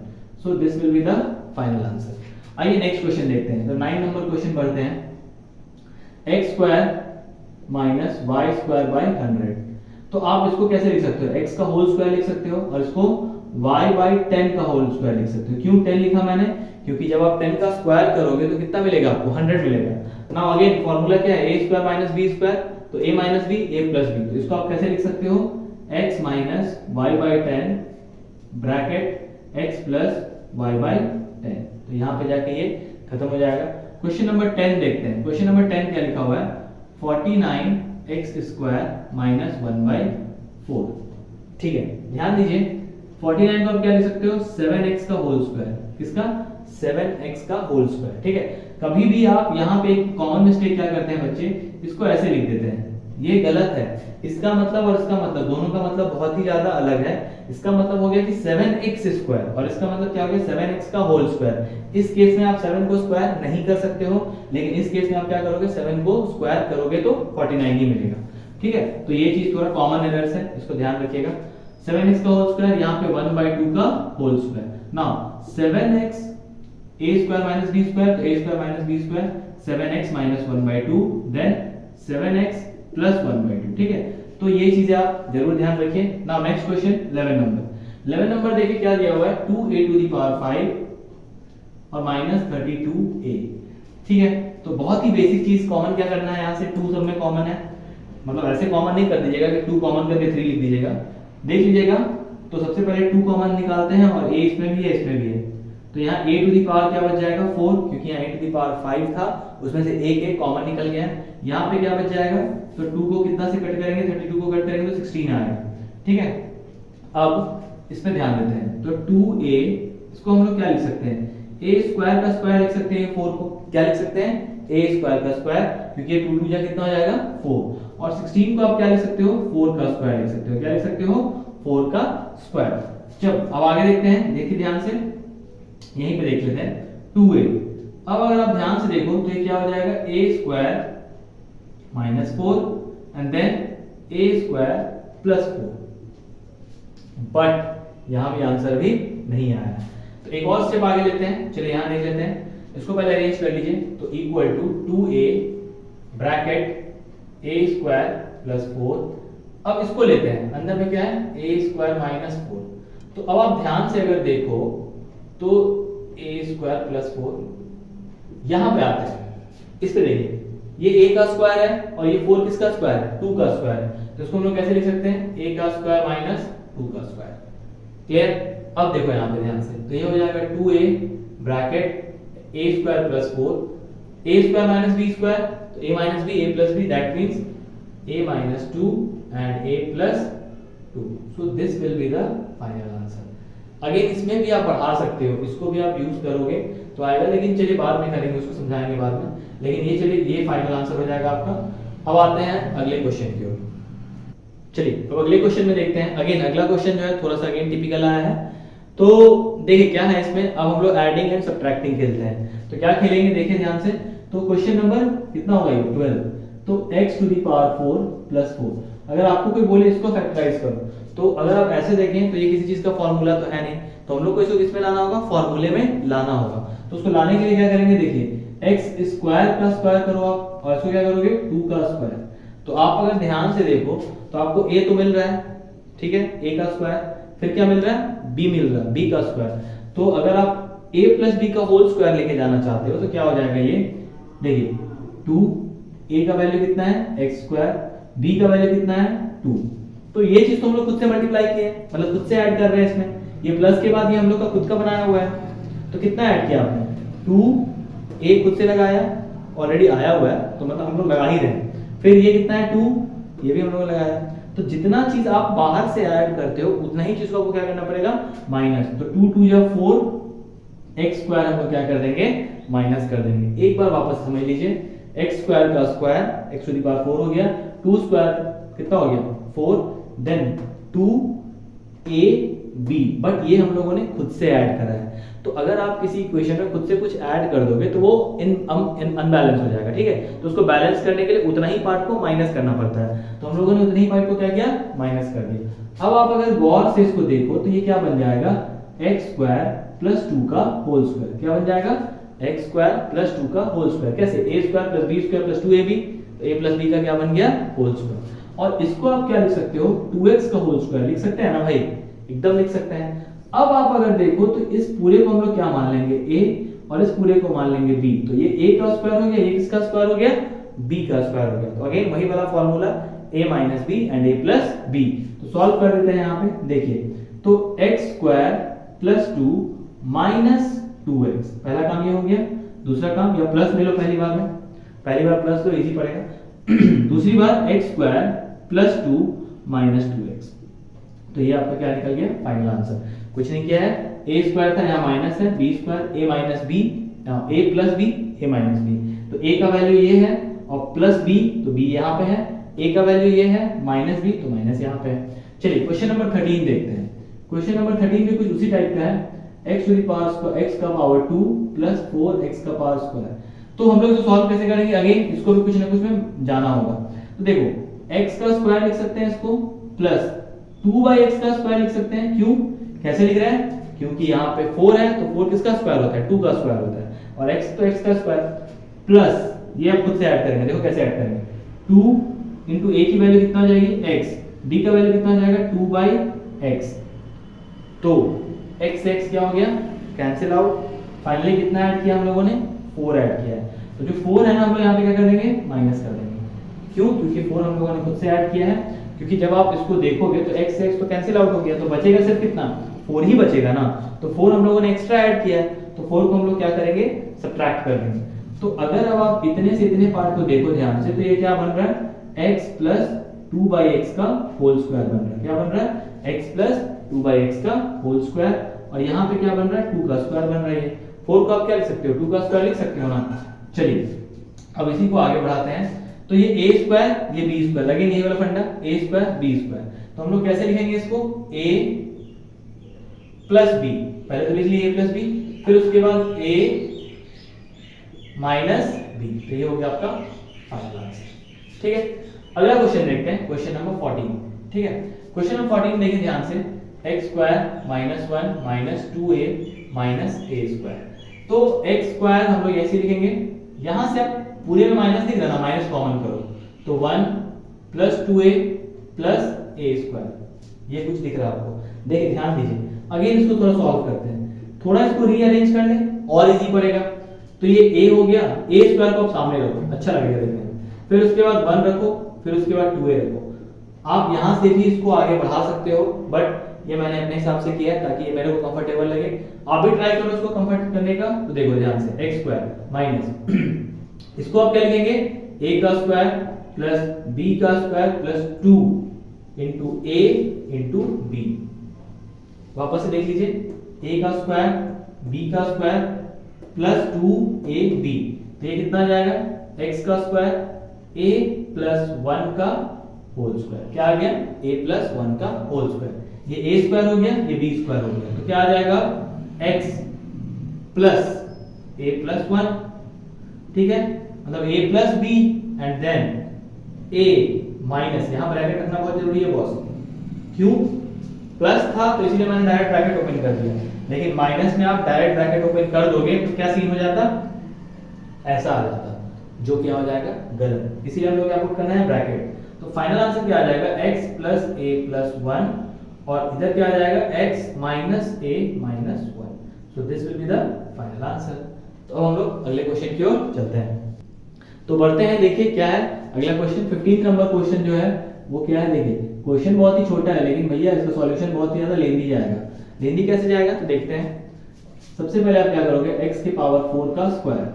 So this will be the final answer. आइए नेक्स्ट क्वेश्चन देखते हैं। तो 9 नंबर क्वेश्चन पढ़ते हैं। x square minus Y square by 100। तो आप इसको कैसे लिख सकते हो, x का होल स्क्वायर लिख सकते हो और इसको y बाई 10 का होल स्क्वायर लिख सकते हो। क्यों 10 लिखा मैंने, क्योंकि जब आप 10 का स्क्वायर करोगे तो कितना मिलेगा आपको, 100 मिलेगा। नाउ अगेन फॉर्मूला क्या है, a square minus b square, तो a minus b a plus b। तो इसको आप कैसे लिख सकते हो, x minus y by 10 bracket x plus y by 10। तो यहाँ पे जाके ये खत्म हो जाएगा। क्वेश्चन नंबर 10 देखते हैं। क्वेश्चन नंबर 10 क्या लिखा हुआ है, 49x स्क्वायर माइनस 1 बाई 4, ठीक है। ध्यान दीजिए 49 को आप क्या लिख सकते हो, 7x का होल स्क्वायर, किसका, 7x का होल स्क्वायर, ठीक है। कभी भी आप यहाँ पे एक कॉमन मिस्टेक क्या करते हैं बच्चे, इसको ऐसे लिख देते हैं, ये गलत है। इसका मतलब और इसका मतलब, दोनों का मतलब बहुत ही ज्यादा अलग है। इसका मतलब हो गया कि 7x स्क्वायर और इसका मतलब क्या हो गया, 7x का होल स्क्वायर। इस केस में आप 7 को स्क्वायर नहीं कर सकते हो, लेकिन इस केस में आप क्या करोगे, 7 को स्क्वायर करोगे तो 49 ही मिलेगा, ठीक है। तो ये चीज थोड़ा कॉमन एरर्स है, इसको ध्यान रखिएगा। 7x का होल स्क्वायर, यहाँ पे 1/2 का whole square. Now 7x a square minus b square, तो a square minus b square, 7x minus 1/2 then 7x plus 1/2, ठीक है। तो ये चीजें आप जरूर ध्यान रखिए। Now next question 11 number. 11 number देखिए क्या दिया हुआ है, 2a टू द पावर 5 और माइनस 32a, ठीक है। तो बहुत ही बेसिक चीज, कॉमन क्या करना है, यहाँ से 2 सब में कॉमन है, मतलब ऐसे कॉमन नहीं कर दीजिएगा कि 2 कॉमन करके 3 लिख दीजिएगा, देख लीजिएगा। तो सबसे पहले 2 कॉमन निकालते हैं और a इसमें भी है, इसमें भी है। तो यहाँ a टू द पावर क्या बच जाएगा 4, क्योंकि यहाँ a टू द पावर 5 था, उसमें से एक एक कॉमन निकल गया। यहाँ पे क्या बच जाएगा, तो 2 को कितना से कट करेंगे, 32 को कट करेंगे तो 16 आएगा, ठीक है। अब इस पे ध्यान देते हैं। तो 2a, इसको हम लोग क्या लिख सकते हैं, a स्क्वायर का स्क्वायर लिख सकते हैं, 4 को क्या लिख सकते हैं, a स्क्वायर का स्क्वायर, क्योंकि ये 2 जा कितना हो जाएगा 4। और 16 को आप क्या लिख सकते हो, 4 का स्क्वायर लिख सकते हो, क्या लिख सकते हो, 4 का स्क्वायर। जब अब आगे देखते हैं, देखिए ध्यान से, यहीं पे देख लेते हैं 2a। अब अगर आप ध्यान से देखो तो ये क्या हो जाएगा, a square minus 4 and then a square plus 4, but यहां भी आंसर भी नहीं आया। तो एक और स्टेप आगे लेते हैं, चलिए यहां देख लेते हैं। इसको पहले अरेंज कर लीजिए। तो equal to 2a bracket a square plus 4। अब इसको लेते हैं, अंदर में क्या है, a स्क्वायर माइनस 4। तो अब आप ध्यान से अगर देखो तो a स्क्वायर प्लस 4 यहां पे आता है, इस पे देखिए, ये a का स्क्वायर है और ये 4 किसका स्क्वायर है, 2 का स्क्वायर है। तो इसको हम लोग कैसे लिख सकते हैं, a का स्क्वायर माइनस 2 का स्क्वायर। क्लियर। अब देखो यहां पे ध्यान से, तो ये हो जाएगा 2a bracket a square plus 4, a square minus b square, तो a minus b a plus b, that means a minus 2 and a plus 2। So this will be the final answer. Again इसमें भी आप बढ़ा सकते हो, इसको भी आप यूज करोगे तो आएगा, लेकिन चलिए बाद में करेंगे, उसको समझाएंगे बाद में। लेकिन ये चलिए ये फाइनल आंसर हो जाएगा आपका। अब आते हैं अगले क्वेश्चन की ओर। चलिए अब अगले क्वेश्चन में देखते हैं। अगेन अगला क्वेश्चन जो है थोड़ा सा अगेन टिपिकल आया है। तो देखिए क्या है इसमें, अब हम लोग एडिंग एंड सब्ट्रैक्टिंग खेलते हैं। तो क्या खेलेंगे देखिए ध्यान से। तो क्वेश्चन नंबर कितना होगा ये 12। तो x to the power 4 plus 4। अगर आपको कोई बोले इसको फैक्टराइज करो, तो अगर आप ऐसे देखें तो ये किसी चीज का फॉर्मूला तो है नहीं, तो हम लोग को इसको किसमें लाना होगा, फॉर्मूले में लाना होगा। तो उसको लाने के लिए क्या करेंगे, देखिए x स्क्वायर का स्क्वायर करो आप, और इसको क्या करोगे 2 का स्क्वायर। तो आप अगर ध्यान से देखो तो आपको a तो मिल रहा है, ठीक है, a का स्क्वायर, फिर क्या मिल रहा है b मिल रहा है, b का स्क्वायर। तो अगर आप a प्लस b का होल स्क्वायर लेके जाना चाहते हो तो क्या हो जाएगा ये, देखिए 2, a का वैल्यू कितना है x स्क्वायर, b का वैल्यू कितना है 2। तो ये चीज तो हम लोग खुद से मल्टीप्लाई किए, मतलब खुद से ऐड कर रहे हैं इसमें। ये प्लस के बाद ये हम लोग का खुद का बनाया हुआ है। तो कितना ऐड किया आपने, 2, a खुद से लगाया, ऑलरेडी आया हुआ है तो मतलब हम लोग लगा ही रहे हैं। फिर ये कितना है 2, ये भी हम लोग लगाया। तो जितना चीज आप बाहर से ऐड करते हो उतना ही चीज को आपको क्या करना पड़ेगा, माइनस। तो 2 2 या 4, x स्क्वायर हम लोग क्या कर देंगे, माइनस कर देंगे। एक बार वापस समझ लीजिए, x स्क्वायर का square x to the power 4 हो गया, 2 स्क्वायर कितना हो गया 4, देन 2ab, बट ये हम लोगों ने खुद से ऐड करा है। तो अगर आप किसी इक्वेशन में खुद से कुछ ऐड कर दोगे तो वो अनबैलेंस हो जाएगा, ठीक है। तो उसको बैलेंस करने के लिए उतना ही पार्ट को माइनस करना पड़ता है। तो हम लोगों ने उतने ही पार्ट को क्या किया, माइनस कर दिया। अब आप अगर गौर से इसको देखो तो ये क्या बन जाएगा, x स्क्वायर प्लस 2 का होल स्क्वायर। क्या बन जाएगा, x स्क्वायर प्लस 2 का होल स्क्वायर। कैसे, a square plus b square plus 2ab, तो a प्लस b का क्या बन गया, होल स्क्वायर। और इसको आप क्या लिख सकते हो, 2x का होल स्क्वायर लिख सकते हैं ना भाई, एकदम लिख सकते हैं। अब आप अगर देखो तो इस पूरे को हम लोग क्या मान लेंगे, a, और इस पूरे को मान लेंगे b। तो ये a का स्क्वायर हो गया, ये किसका स्क्वायर हो गया, b का स्क्वायर हो गया। तो अगेन वही वाला formula a minus b and a plus b। तो सॉल्व कर देते हैं यहाँ पे, देखिए तो x square plus 2 minus 2x, पहला काम ये हो गया। दूसरा काम, या प्लस ले लो पहली बार में, पहली बार प्लस तो इजी पड़ेगा। दूसरी बार x square plus 2 minus 2x। तो ये आपका क्या निकल गया, फाइनल आंसर। कुछ नहीं किया है, a स्क्वायर था, यहाँ माइनस है, b square a minus b, a plus b a minus b। तो a का वैल्यू ये है और प्लस b, तो b यहाँ पे है, a का वैल्यू ये है माइनस b, तो माइनस यहाँ पे है। चलिए क्वेश्चन नंबर 13 देखते हैं। क्वेश्चन नंबर 13 भी कुछ उसी टाइप का है, x to the power square x का पावर 2 प्लस 4x का पावर स्क्वायर। तो हम लोग इसे सॉल्व कैसे करेंगे, अगेन इसको भी कुछ ना कुछ में जाना होगा। तो देखो x का स्क्वायर लिख सकते हैं इसको, प्लस 2/x का स्क्वायर लिख सकते हैं। क्यों, कैसे लिख रहे हैं, क्योंकि यहाँ पे 4 है तो 4 किसका स्क्वायर होता है, 2 का स्क्वायर होता है, और x तो x का स्क्वायर, प्लस ये आप खुद से ऐड करेंगे। देखो कैसे ऐड करेंगे, 2 इंटू a की वैल्यू कितना हो जाएगी x, b का वैल्यू कितना हो जाएगा 2/x। तो x से x क्या हो गया, कैंसिल आउट। फाइनली कितना ऐड किया हम लोगों ने, 4 ऐड किया है। तो जो 4 है ना हम लोग यहाँ पे क्या कर देंगे, माइनस कर देंगे। क्यों, क्योंकि 4 हम लोगों ने खुद से ऐड किया है। क्योंकि जब आप इसको देखोगे तो x से x तो कैंसिल आउट हो गया, तो बचेगा सिर्फ कितना, 4 ही बचेगा ना। तो 4 हम लोगों ने एक्स्ट्रा ऐड किया है, तो 4 को हम लोग क्या करेंगे, सब्ट्रैक्ट कर देंगे। तो अगर अब आप इतने से इतने पार्ट को देखो ध्यान से, तो ये क्या बन रहा है, x प्लस 2/x का होल स्क्वायर बन रहा है। क्या बन रहा है, x प्लस 2/x का होल स्क्वायर, और यहाँ पे क्या बन रहा है, 2 का स्क्वायर बन रहा है। 4 को आप क्या लिख सकते हो, 2 का स्क्वायर लिख सकते हो ना। चलिए अब इसी को आगे बढ़ाते हैं। तो ये a स्क्वायर, ये b स्क्वायर, लगे नहीं वाला फंडा, a स्क्वायर b स्क्वायर। तो हम लोग कैसे लिखेंगे इसको, a प्लस b, पहले तो लिख लिए a प्लस b, फिर उसके बाद a माइनस b। तो ये हो गया आपका फाइनल आंसर, ठीक है। अगला क्वेश्चन देखते हैं, क्वेश्चन नंबर 14, ठीक है। क्वेश्चन नंबर 14 देखिए ध्यान से, x square minus 1 minus 2a minus a square. तो x स्क्वायर हम लोग ऐसे लिखेंगे, यहां से आप पूरे में माइनस नहीं रहना, माइनस कॉमन करो, तो 1 plus 2a plus a square. ये कुछ दिख रहा है आपको, देखिए ध्यान दीजिए। अगेन इसको थोड़ा सॉल्व करते हैं, थोड़ा इसको रीअरेंज कर लें और इजी पड़ेगा। तो ये a हो गया, a स्क्वायर को आप सामने रखो, अच्छा लगेगा देखने में। फिर उसके बाद 1 रखो, फिर उसके बाद 2a रखो। आप यहां से भी इसको आगे बढ़ा सकते हो, बट ये मैंने अपने हिसाब से किया है ताकि ये मेरे को कंफर्टेबल लगे। आप भी ट्राई करो इसको कंफर्ट करने का। तो देखो ध्यान से, x स्क्वायर माइनस इसको आप क्या लिखेंगे, a का स्क्वायर प्लस b का square plus 2 into a into b। वापस से देख लीजिए, a का स्क्वायर b का स्क्वायर प्लस 2ab, तो ये कितना आ जाएगा, x का स्क्वायर a प्लस 1 का होल स्क्वायर। क्या आ गया, a प्लस 1 का होल स्क्वायर। ये a स्क्वायर हो गया, ये b स्क्वायर हो गया, तो क्या आ जाएगा x प्लस a प्लस 1, ठीक है, मतलब a plus b and then a minus, यहां ब्रैकेट रखना बहुत जरूरी है बॉस। क्यों, प्लस था तो इसलिए मैंने डायरेक्ट ब्रैकेट ओपन कर दिया, लेकिन माइनस में आप डायरेक्ट ब्रैकेट ओपन कर दोगे तो क्या सीन हो जाता, ऐसा आ जाता, जो क्या हो जाएगा गलत। इसीलिए हम लोग क्या पुट करना है, ब्रैकेट। तो फाइनल आंसर क्या आ जाएगा, x प्लस a प्लस 1 और इधर क्या आ जाएगा x minus a minus 1। So this will be the final answer. तो अब हम लोग अगले क्वेश्चन की ओर चलते हैं। तो बढ़ते हैं, देखिए क्या है अगला क्वेश्चन। 15 नंबर क्वेश्चन जो है वो क्या है, देखिए क्वेश्चन बहुत ही छोटा है, लेकिन भैया इसका सॉल्यूशन बहुत ही ज्यादा लेंदी जाएगा। लेंदी कैसे जाएगा, तो देखते हैं। सबसे पहले आप क्या करोगे, x की पावर 4 का स्क्वायर,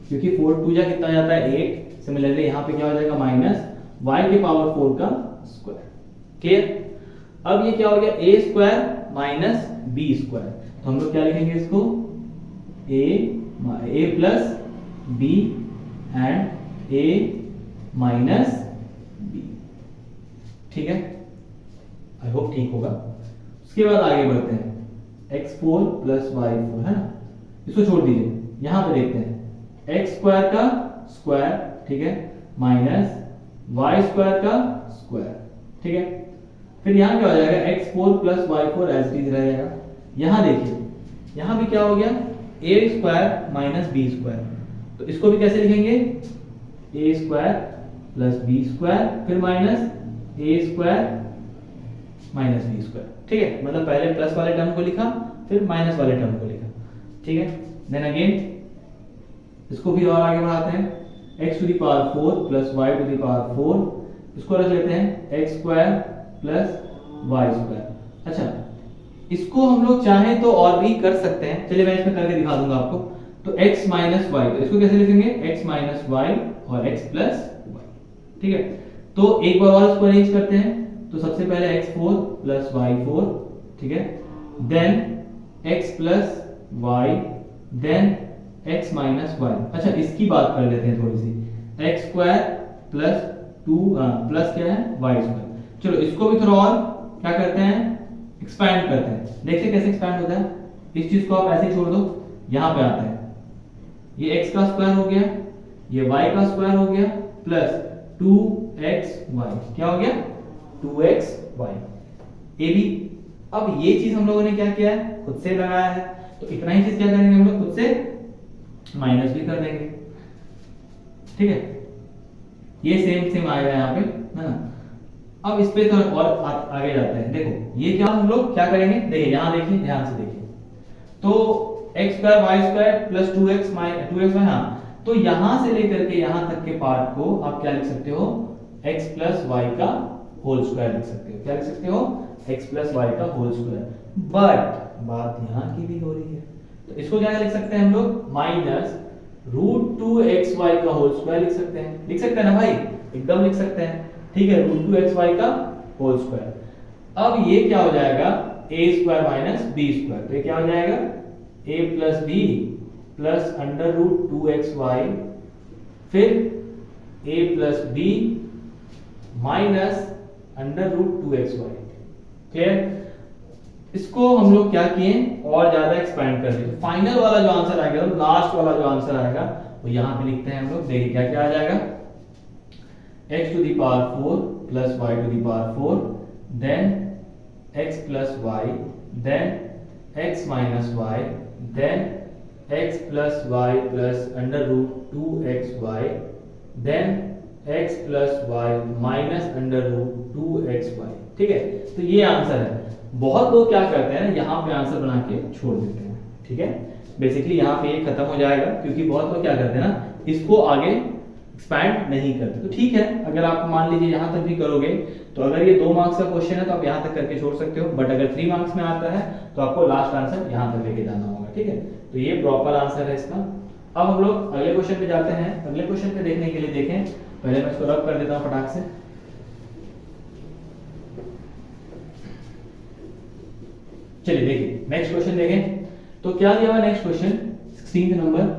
क्योंकि 4 2 जा कितना जाता है 8। सिमिलरली यहाँ पे क्या हो जाएगा माइनस y की पावर 4 का स्क्वायर। क्लियर। अब ये क्या हो गया, a square minus b square. तो हम लोग क्या लिखेंगे इसको, a plus b and a minus b, ठीक है, आई होप ठीक होगा। उसके बाद आगे बढ़ते हैं, x4 प्लस y4 है ना, इसको छोड़ दीजिए, यहां पे देखते हैं x स्क्वायर का स्क्वायर, ठीक है, माइनस y स्क्वायर का स्क्वायर, ठीक है। फिर यहां क्या हो जाएगा, x4 plus y4 as it is रहेगा। यहां देखिए, यहां भी क्या हो गया, a square minus b square, तो इसको भी कैसे लिखेंगे, a square plus b square फिर minus a square minus b square, ठीक है, मतलब पहले प्लस वाले टर्म को लिखा फिर माइनस वाले टर्म को लिखा, ठीक है। देन अगेन इसको भी और आगे बढ़ाते हैं, x to the power 4 plus y to the power 4, इसको रख लेते हैं x square plus y square. अच्छा, इसको हम लोग चाहें तो और भी कर सकते हैं, चलिए मैं इसमें करके दिखा दूंगा आपको। तो x माइनस वाई, तो इसको कैसे लिखेंगे, x माइनस वाई और x प्लस वाई, ठीक है। तो एक बार और इसको अरेंज करते हैं, तो सबसे पहले x4 प्लस y4, ठीक है, then x plus y, then x minus Y. अच्छा, इसकी बात कर लेते हैं थोड़ी सी, x स्क्वायर प्लस 2 प्लस क्या है y स्क्वायर। चलो इसको भी थोड़ा और क्या करते हैं, एक्सपैंड करते हैं, देखते कैसे एक्सपैंड होता है। इस चीज को आप ऐसे छोड़ दो, यहां पे आता है, ये x का स्क्वायर हो गया, ये y का स्क्वायर हो गया, प्लस 2xy, क्या हो गया 2xy ए बी। अब ये चीज हम लोगों ने क्या किया है, खुद से लगाया है, तो इतना ही चीज क्या करेंगे हम लोग, खुद से माइनस भी कर देंगे, ठीक है, ये सेम सेम आएगा यहाँ पे, है ना। अब इस पे तो और आगे जाते हैं, देखो ये क्या हम लोग क्या करेंगे, देखिए यहाँ देखिए, ध्यान से देखिए, तो x square Y square plus 2x Y, हाँ, तो यहां से लेकर के यहां तक के पार्ट को आप क्या लिख सकते हो, x प्लस वाई का होल स्क्वायर लिख सकते हो। क्या लिख सकते हो, x प्लस वाई का होल स्क्वायर। बट बात यहां की भी हो रही है, तो इसको क्या लिख सकते हैं हम लोग, माइनस रूट 2xy का होल स्क्वायर लिख सकते हैं। लिख सकते हैं ना भाई, एकदम लिख सकते हैं, ठीक है, रूट 2xy का होल स्क्वायर। अब ये क्या हो जाएगा, a square minus b square, तो ये क्या हो जाएगा, a plus b plus under root 2xy, फिर a plus b minus under root 2xy। Clear. इसको हम लोग क्या किए और ज्यादा एक्सपेंड कर दिए, तो फाइनल वाला जो आंसर आएगा, लास्ट वाला जो आंसर आएगा वो यहां पे लिखते हैं हम लोग। देखिए क्या क्या आ जाएगा, x to the power 4 plus y to the power 4, then x plus y, then x minus y, then x plus y plus under root 2xy, then x plus y minus under root 2xy। ठीक है, तो ये answer है। बहुत लोग क्या करते हैं, यहाँ पे आंसर बना के छोड़ देते हैं। ठीक है, बेसिकली यहाँ पे ये खत्म हो जाएगा, क्योंकि बहुत लोग क्या करते हैं ना, इसको आगे एक्सपैंड नहीं करते। तो ठीक है, अगर आप मान लीजिए यहाँ तक भी करोगे, तो अगर ये 2 मार्क्स का क्वेश्चन है तो आप यहाँ तक करके छोड़ सकते हो, बट अगर 3 मार्क्स में आता है तो आपको लास्ट आंसर यहाँ तक लेके जाना होगा। ठीक है, तो ये प्रॉपर आंसर है इसका। अब हम लोग अगले क्वेश्चन पे जाते हैं। अगले क्वेश्चन पे देखने के लिए देखें, पहले मैं इसको रब कर देता हूँ फटाक से। चलिए देखिए नेक्स्ट क्वेश्चन देखें, तो क्या दिया हुआ next question 16th number.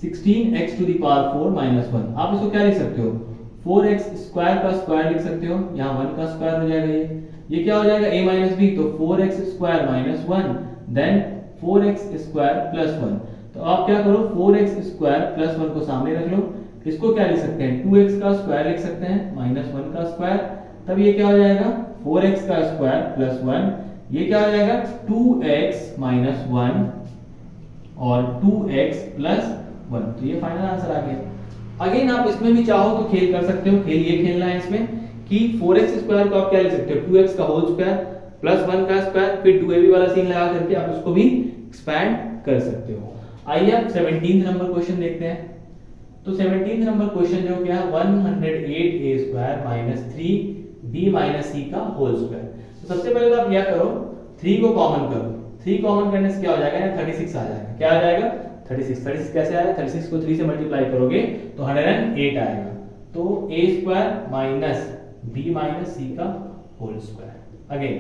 16x to the power 4 minus 1। आप इसको क्या लिख सकते हो, 4x स्क्वायर का स्क्वायर लिख सकते हो, यहाँ 1 का स्क्वायर हो जाएगा, ये क्या हो जाएगा a माइनस b, तो 4x square minus 1 then 4x square plus 1। तो आप क्या करो, 4x स्क्वायर प्लस 1 को सामने रख लो, इसको क्या लिख सकते हैं, 2x का स्क्वायर लिख सकते हैं माइनस 1 का स्क्वायर, तब ये क्या हो जाएगा 4x का स्क्वायर प्लस 1, ये क्या हो जाएगा 2x माइनस 1 और 2x प्लस 1। तो ये फाइनल आंसर आ गया। अगेन आप इसमें भी चाहो तो खेल कर सकते हो, खेल ये खेलना है इसमें कि 4x स्क्वायर को आप क्या लिख सकते हो, 2x का होल स्क्वायर प्लस 1 का स्क्वायर, फिर 2ab वाला सीन लगा करके आप इसको भी एक्सपैंड कर सकते हो। आइए आप 17th नंबर क्वेश्चन देखते हैं। तो 17th नंबर क्वेश्चन जो क्या है 108a square minus 3b minus c का होल स्क्वायर। तो सबसे पहले तो आप क्या करो, 3 को कॉमन करो, 3 कॉमन करने से क्या हो जाएगा, 36 आ जाएगा। क्या आ जाएगा 36 कैसे आएगा, 36 को 3 से मल्टीप्लाई करोगे तो 108 आएगा। तो a square minus b minus c का होल स्क्वायर। अगेन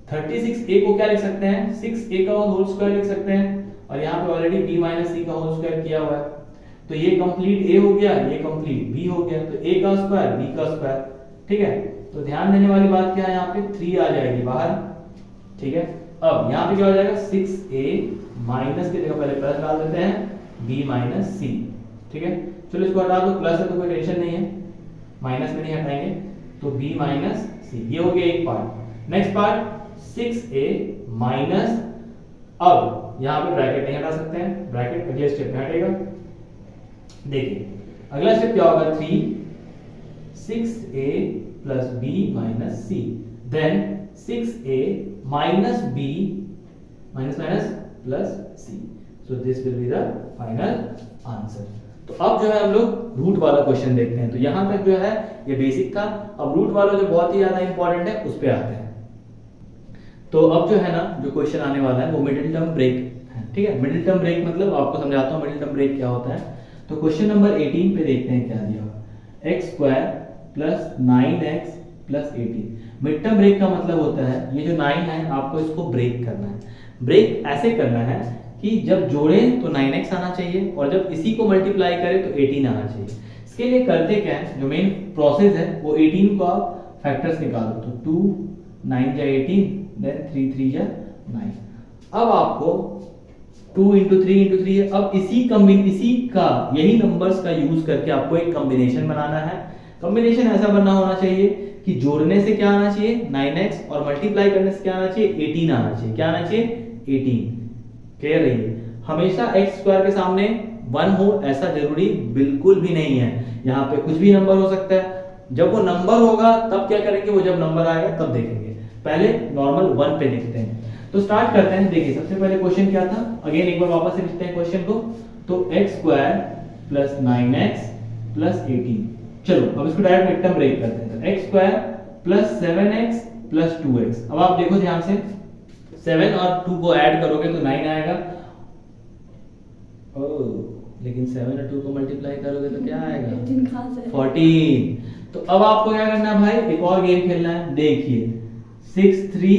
36a को क्या लिख सकते हैं, 6a का होल स्क्वायर लिख सकते हैं, और यहाँ पे ऑलरेडी b माइनस c का होल स्क्वायर किया हुआ है, तो ये कंप्लीट a हो गया, ये कंप्लीट b हो गया, तो a का स्क्वायर b का स्क्वायर। ठीक है, तो ध्यान देने वाली बात क्या है, यहाँ पे 3 आ जाएगी बाहर। ठीक है, अब यहाँ पे क्या हो जाएगा 6a माइनस की जगह पहले प्लस डाल देते हैं b माइनस c। ठीक है, चलो इसको हटा दो, प्लस है तो कोई टेंशन नहीं है, माइनस में नहीं हटाएंगे, तो b माइनस c, ये हो गया एक part. Next part 6a minus, अब यहाँ पे ब्रैकेट नहीं हटा सकते हैं, ब्रैकेट अगले स्टेप में हटेगा। देखिए अगला स्टेप क्या होगा, 6a plus b minus c, then 6a minus b minus minus plus c। So this will be the final answer. तो अब जो है हम लोग रूट वाला क्वेश्चन देखते हैं। तो यहां तक जो है ये बेसिक था, अब रूट वाला जो बहुत ही ज्यादा इंपॉर्टेंट है उस पे आते हैं। तो अब जो है ना जो क्वेश्चन आने वाला है वो मिडिल टर्म ब्रेक है। ठीक है, मिडिल टर्म ब्रेक मतलब आपको समझाता हूँ मिडिल टर्म ब्रेक क्या होता है। तो क्वेश्चन नंबर 18 पे देखते हैं क्या दिया हुआ, x square plus 9x plus 18। Mid term break का मतलब होता है ये जो 9 है आपको इसको ब्रेक करना है। ब्रेक ऐसे करना है कि जब जोड़ें तो 9x आना चाहिए और जब इसी को मल्टीप्लाई करें तो 18 आना चाहिए। इसके लिए करते क्या है, जो मेन प्रोसेस है वो 18 को आप फैक्टर्स निकालो, तो 2 9 जा 18 देन 3 3 जा 9। अब आपको 2 into 3 into 3 है, अब इसी का यही नंबर्स का यूज करके आपको एक कॉम्बिनेशन बनाना है। कॉम्बिनेशन ऐसा बनना होना चाहिए कि जोड़ने से क्या आना चाहिए 9x और मल्टीप्लाई करने से क्या आना चाहिए 18 आना चाहिए। क्या आना चाहिए 18। क्लियर रहिए, हमेशा x स्क्वायर के सामने 1 हो ऐसा जरूरी बिल्कुल भी नहीं है, यहाँ पे कुछ भी नंबर हो सकता है। जब वो नंबर होगा तब क्या करेंगे, वो जब नंबर आएगा तब देखेंगे, पहले नॉर्मल 1 पे लिखते हैं। तो स्टार्ट करते हैं। देखिए सबसे पहले क्वेश्चन क्या था, अगेन एक बार वापस से लिखते हैं क्वेश्चन को। तो x square plus 9x plus 18। चलो अब इसको डायरेक्ट मिड टर्म ब्रेक करते हैं। तो x square plus 7x plus 2x। अब आप देखो ध्यान से, 7 और 2 को ऐड करोगे तो 9 आएगा। ओह लेकिन 7 और 2 को मल्टीप्लाई करोगे तो क्या आएगा 14। तो अब आपको क्या करना है भाई, एक और गेम खेलना है। देखिए 6 3,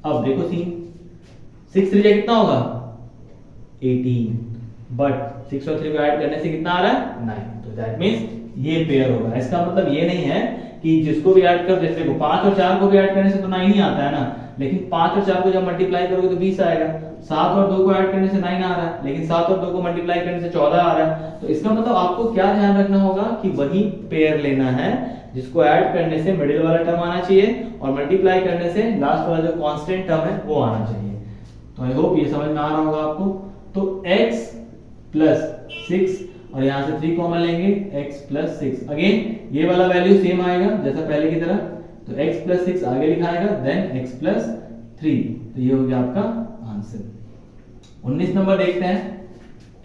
अब देखो सीन 6 3 कितना होगा 18, बट 6 और 3 को ऐड करने से कितना आ रहा है 9। तो दैट मींस ये पेयर होगा। इसका मतलब ये नहीं है कि जिसको भी ऐड कर, जैसे 5 और 4 को भी ऐड करने से तो 9 ही आता है ना, लेकिन 5 और 4 को जब मल्टीप्लाई करोगे तो 20 आएगा। 7 और 2 को ऐड करने से 9 आ रहा है, लेकिन 7 और 2 को मल्टीप्लाई करने से 14 आ रहा है। तो इसका मतलब आपको क्या ध्यान रखना होगा कि वही पेयर लेना है जिसको ऐड करने से मिडिल वाला टर्म आना चाहिए और मल्टीप्लाई करने से लास्ट वाला जो कांस्टेंट टर्म है वो आना चाहिए। तो आई होप ये समझ में आ रहा होगा आपको। तो x प्लस 6 और यहाँ से 3 कॉमन लेंगे, x प्लस 6। अगेन ये वाला वैल्यू सेम आएगा जैसा पहले की तरह, तो x प्लस 6 आगे लिखाएगा, देन x प्लस 3। तो ये हो गया आपका आंसर। 19 नंबर देखते हैं,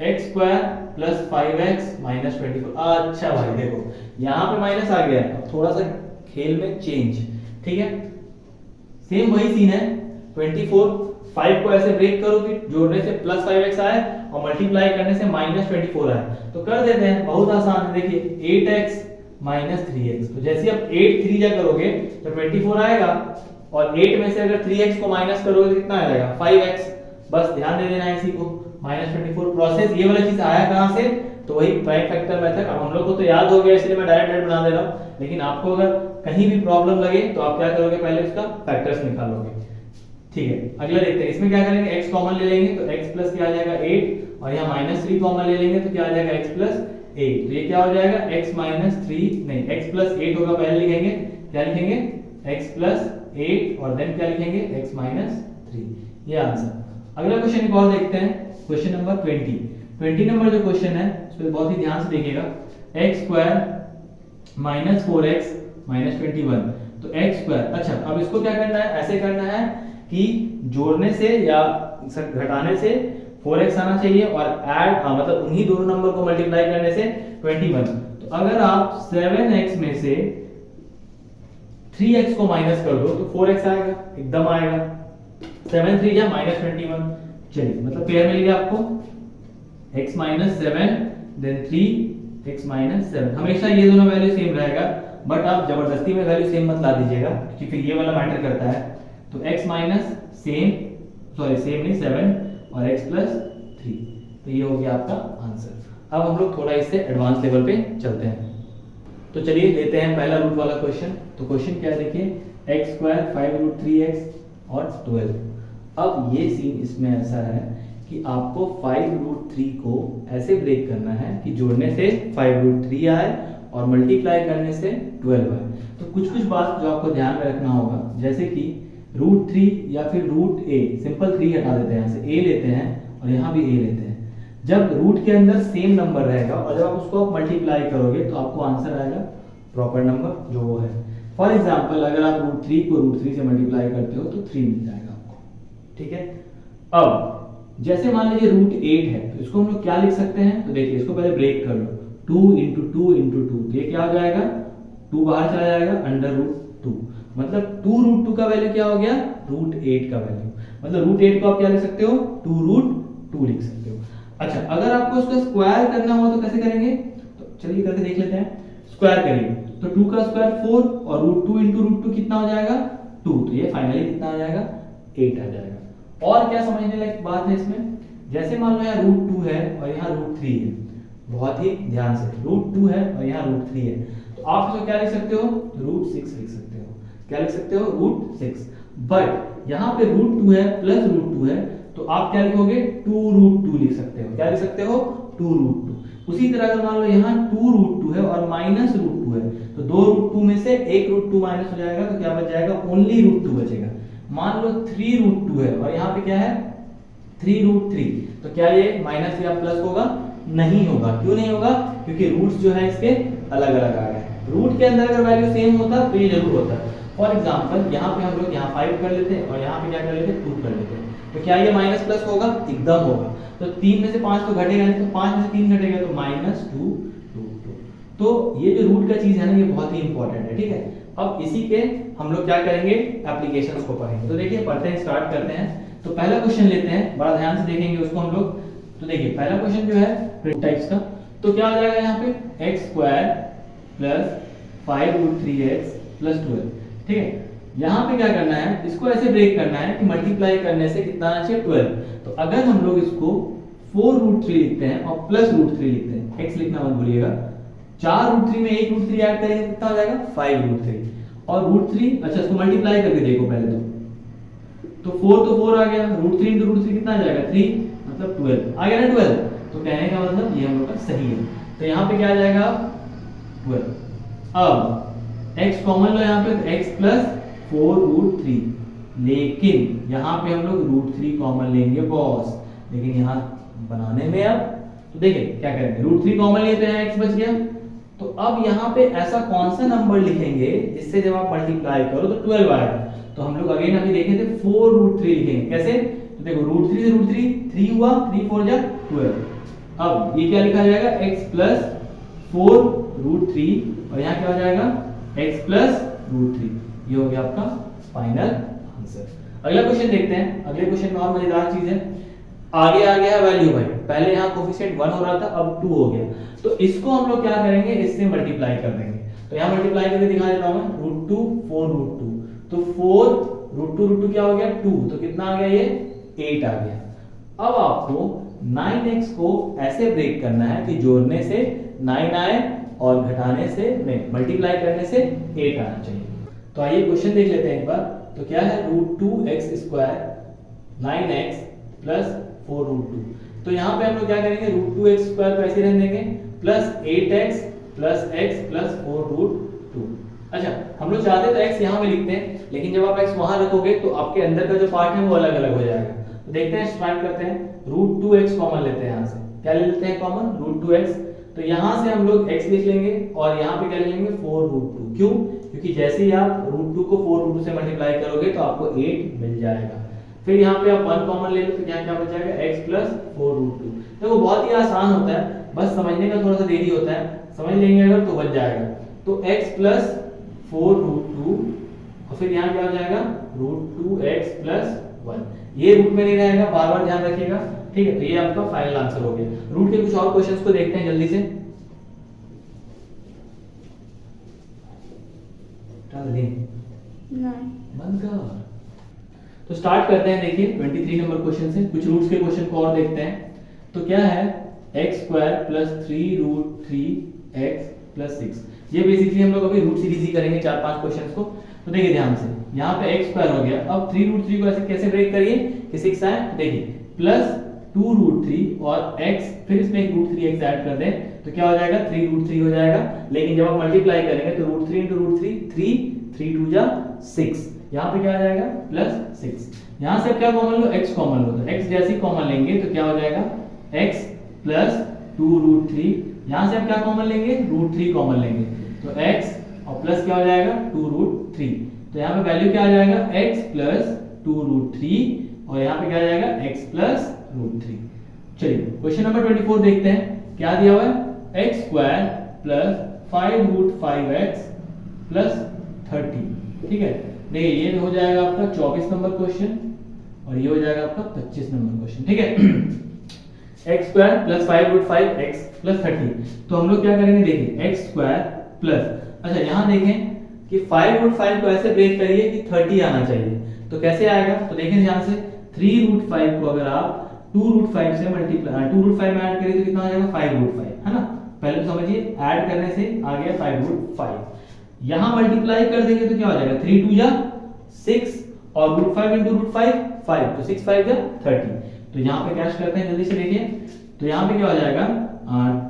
x square plus 5x minus 24। अच्छा भाई देखो यहाँ पे माइनस आ गया, अब थोड़ा सा खेल में चेंज। ठीक है, सेम वही सीन है। 24 5 को ऐसे ब्रेक करो कि जोड़ने से प्लस 5x आए और मल्टीप्लाई करने से माइनस 24 आए। तो कर देते हैं, बहुत आसान है। देखिए 8x माइनस 3x, तो जैसे अब 8 3 जा करोगे तो 24 आएगा, और 8 में से अगर 3x को माइनस करोगे तो कितना आ जाएगा 5x, बस ध्यान दे देना है इसी को। -24 प्रोसेस, ये वाला चीज आया कहां से, तो वही प्राइम फैक्टर मेथड। अब हम लोग को तो याद हो गया इसलिए मैं डायरेक्ट बना दे रहा हूं, लेकिन आपको अगर कहीं भी प्रॉब्लम लगे तो आप क्या करोगे, पहले उसका फैक्टर्स निकालोगे। ठीक है, अगला देखते हैं। इसमें क्या करेंगे, x कॉमन ले लेंगे तो x प्लस क्या आ जाएगा 8, और यहाँ -3 कॉमन ले लेंगे तो क्या आ जाएगा x प्लस 8। तो ये क्या हो जाएगा x -3 नहीं x प्लस 8 होगा, पहले लिखेंगे क्या लिखेंगे x प्लस 8 और देन क्या लिखेंगे x -3, ये आंसर। अगला क्वेश्चन एक और देखते हैं, क्वेश्चन नंबर 20 नंबर जो क्वेश्चन है उस पर बहुत ही ध्यान से देखिएगा। x स्क्वायर -4x -21, तो x स्क्वायर, अच्छा अब इसको क्या करना है, ऐसे करना है कि जोड़ने से या घटाने से 4x आना चाहिए और ऐड मतलब उन्हीं दोनों नंबर को मल्टीप्लाई करने से 21। तो अगर आप 7x में से 3x को माइनस कर दो तो 4x आएगा, एकदम आएगा। 7 3 या -21, चलिए मतलब पेयर मिल गया आपको, x -7 देन 3 x -7। हमेशा ये दोनों वैल्यू सेम रहेगा, बट आप जबरदस्ती में वैल्यू सेम मत ला दीजिएगा क्योंकि फिर ये वाला मैटर करता है। तो x माइनस सेम नहीं 7 और x प्लस 3, तो ये हो गया आपका आंसर। अब हम लोग थोड़ा इससे एडवांस लेवल पे चलते हैं। तो चलिए लेते हैं पहला रूट वाला क्वेश्चन। तो क्वेश्चन क्या है देखिए, x स्क्वायर 5√3x और 12। अब ये सीन इसमें ऐसा है कि आपको 5√3 को ऐसे ब्रेक करना है कि जोड़ने से 5√3 आए और मल्टीप्लाई करने से 12 आए। तो कुछ बात जो आपको ध्यान में रखना होगा, जैसे कि √3 या फिर √a, सिंपल 3 हटा देते हैं, यहाँ से a लेते हैं और यहाँ भी a लेते हैं। जब रूट के अंदर सेम नंबर रहेगा और जब आप उसको मल्टीप्लाई करोगे तो आपको आंसर आएगा प्रॉपर नंबर जो वो है। फॉर एग्जाम्पल अगर आप √3 को √3 से मल्टीप्लाई करते हो तो 3 मिल जाएगा आपको। ठीक है, अब जैसे मान लीजिए √8 है तो इसको हम लोग क्या लिख सकते हैं, तो देखिए इसको पहले ब्रेक कर लो, 2 × 2 × 2, तो ये क्या हो जाएगा, 2 बाहर चला जाएगा, √2, मतलब 2√2 का वैल्यू क्या हो गया, √8 का वैल्यू। मतलब √8 को आप क्या लिख सकते हो, 2√2 लिख सकते हो। अच्छा अगर आपको उसका स्क्वायर करना हो तो कैसे करेंगे, तो चलिए करके देख लेते हैं। स्क्वायर करिए तो 2 का स्क्वायर 4 और √2 × √2 कितना हो जाएगा, 2, तो ये फाइनली कितना आ जाएगा, 8 आ जाएगा। और क्या समझने लायक बात है इसमें, जैसे मान लो यहाँ √2 है और यहाँ √3 है, बहुत ही ध्यान से, √2 है और यहाँ √3 है, तो आप इसको क्या लिख सकते हो, √6 लिख सकते हो। क्या लिख सकते हो, √6। बट यहाँ पे √2 है प्लस √2 है, तो आप क्या लिखोगे, 2√2 लिख सकते हो। क्या लिख सकते हो, 2√2। उसी तरह अगर मान लो यहाँ 2√2 है और -√2 है, तो 2√2 में से एक √2 माइनस हो जाएगा, तो क्या बच जाएगा, ओनली √2 बचेगा। मान लो 3√2 है और यहाँ पे क्या है, 3√3, तो क्या ये माइनस या प्लस होगा, नहीं होगा। क्यों नहीं होगा, क्योंकि रूट्स जो है इसके अलग अलग आ गए। रूट के अंदर अगर वैल्यू सेम होता तो ये जरूर होता। फॉर एग्जांपल यहाँ पे हम लोग यहाँ 5 कर लेते हैं और यहाँ पे क्या कर लेते हैं, 2 कर लेते हैं, तो क्या ये माइनस प्लस होगा, एकदम होगा। तो 3 में से 5 तो घटेगा नहीं, तो 5 में से 3 घटेगा तो -2 √2। तो ये जो रूट का चीज है ना, ये बहुत ही इंपॉर्टेंट है। ठीक है, अब इसी के हम लोग क्या करेंगे, एप्लीकेशंस को पढ़ेंगे। तो देखिए पढ़ते हैं, स्टार्ट करते हैं। तो पहला क्वेश्चन लेते हैं, बड़ा ध्यान से देखेंगे उसको हम लोग। तो देखिए पहला क्वेश्चन जो है टाइप्स का, तो क्या हो जाएगा यहाँ पे, x square plus 5√3x plus 12। ठीक है, यहाँ पे क्या करना है, इसको ऐसे ब्रेक करना है कि मल्टीप्लाई करने से कितना आना चाहिए, 12। तो अगर हम लोग इसको 4√3 लिखते हैं और प्लस √3 लिखते हैं, x लिखना मत भूलिएगा, 4√3 में 1√3 ऐड करेंगे कितना हो जाएगा, 5√3 और √3। अच्छा इसको मल्टीप्लाई करके देखो पहले तो 4 तो 4 आ गया, √3 × √3 कितना आ जाएगा, 3, मतलब 12 आ गया ना, 12। तो कहने का मतलब ये हम लोग का सही है। तो यहाँ पे क्या आ जाएगा, 12। अब x कॉमन लो यहाँ पे, x प्लस 4√3, लेकिन यहाँ पे हम लोग √3 कॉमन लेंगे बॉस। लेकिन यहाँ बनाने में अब तो देखिए क्या करेंगे, √3 कॉमन लिए तो यहाँ x बच गया। तो अब यहाँ पे ऐसा कौन सा नंबर लिखेंगे जिससे जब आप मल्टीप्लाई करो तो 12 आएगा। तो हम लोग अगेन अभी देखे थे 4√3 लिखेंगे। कैसे, तो देखो √3 से √3 3 हुआ, 3 4 जा 12। अब ये क्या लिखा जाएगा, x प्लस 4√3 और यहाँ क्या हो जाएगा, x प्लस √3। ये हो गया आपका फाइनल आंसर। अगला क्वेश्चन देखते हैं। अगले क्वेश्चन में और मजेदार चीज है, आगे आ गया वैल्यू भाई, पहले यहाँ कोफिशिएंट 1 हो रहा था, अब 2 हो गया। तो इसको हम लोग क्या करेंगे, इससे मल्टीप्लाई कर देंगे। तो यहाँ मल्टीप्लाई करके दिखा देता हूं मैं, √2 4√2, तो 4 √2 क्या हो गया, 2, तो कितना आ गया, ये 8 आ गया। अब आपको 9x को ऐसे ब्रेक करना है कि जोड़ने से 9 आए और घटाने से नहीं, मल्टीप्लाई करने से 8 आना चाहिए। तो आइए क्वेश्चन देख लेते हैं एक बार। तो क्या है, √2x² 9x प्लस 4√2। तो यहाँ पे हम लोग क्या करेंगे, √2x² को ऐसे रहने देंगे plus 8x plus x plus 4√2। अच्छा, हम लोग चाहते तो x यहाँ में लिखते हैं, लेकिन जब आप x वहां रखोगे तो आपके अंदर का जो पार्ट है वो अलग अलग हो जाएगा। तो देखते हैं, स्टार्ट करते हैं। √2x कॉमन लेते हैं, यहाँ से क्या ले लेते हैं कॉमन, √2x। तो यहाँ से हम लोग x लिख लेंगे और यहाँ पे क्या ले लेंगे 4√2। क्यों, क्योंकि जैसे ही आप √2 को 4√2 से मल्टीप्लाई करोगे तो आपको 8 मिल जाएगा। फिर यहाँ पे आप 1 कॉमन ले लो तो यहाँ क्या बच जाएगा, x प्लस 4√2। देखो बहुत ही आसान होता है, बस समझने का थोड़ा सा देरी होता है, समझ लेंगे अगर तो बच जाएगा। तो x प्लस 4√2 और फिर यहाँ क्या हो जाएगा, √2x प्लस 1। ये रूट में नहीं रहेगा, बार बार ध्यान रखिएगा, ठीक है। तो ये आपका फाइनल आंसर हो गया। रूट के कुछ और क्वेश्चंस को देखते हैं जल्दी से। बंद कर। तो स्टार्ट करते हैं, देखिए 23 नंबर क्वेश्चन से। कुछ रूट्स के क्वेश्चन को और देखते हैं। तो क्या है, x² प्लस 3√3x प्लस 6। ये बेसिकली हम लोग अभी रूट सीरीज ही करेंगे 4-5 क्वेश्चंस को। तो देखिए ध्यान से, यहाँ पे x² हो गया। अब 3√3 को ऐसे कैसे ब्रेक करिए कि 6 आए, देखिए प्लस 2√3 और x, फिर इसमें एक √3x ऐड कर दें तो क्या हो जाएगा, 3√3 हो जाएगा। लेकिन जब आप मल्टीप्लाई करेंगे तो √3 × √3 3, 3 2 जा 6, यहाँ पे क्या आ जाएगा प्लस 6। यहाँ से क्या कॉमन लो, x कॉमन लो। तो x जैसे ही कॉमन लेंगे तो क्या हो जाएगा, x प्लस 2√3। यहाँ से आप क्या कॉमन लेंगे, √3 कॉमन लेंगे तो x और प्लस क्या हो जाएगा 2√3। तो यहाँ पे वैल्यू क्या आ जाएगा, x प्लस 2√3 और यहाँ पे क्या आ जाएगा, x प्लस √3। चलिए क्वेश्चन नंबर 24 देखते हैं। क्या दिया हुआ है, x² प्लस 5√5x प्लस 30। ठीक है, देखिए ये हो जाएगा आपका 24 नंबर क्वेश्चन और ये हो जाएगा आपका 25 नंबर क्वेश्चन। ठीक है, x² प्लस 5√5x प्लस 30। तो हम लोग क्या करेंगे, देखिए x² प्लस, अच्छा यहाँ देखें कि 5√5 को ऐसे ब्रेक करिए कि 30 आना चाहिए। तो कैसे आएगा, तो देखें ध्यान से, 3√5 को अगर आप 2√5 से मल्टीप्लाई 2√5 में ऐड करें तो कितना आ जाएगा 5√5, है ना। पहले तो समझिए, ऐड करने से आ गया 5√5। यहाँ मल्टीप्लाई कर देंगे तो क्या हो जाएगा, 3 2 जा 6 और √5 × √5 5, तो 6 5 जा 30। तो यहाँ पे कैश करते हैं जल्दी से, देखिए तो यहाँ पे क्या हो जाएगा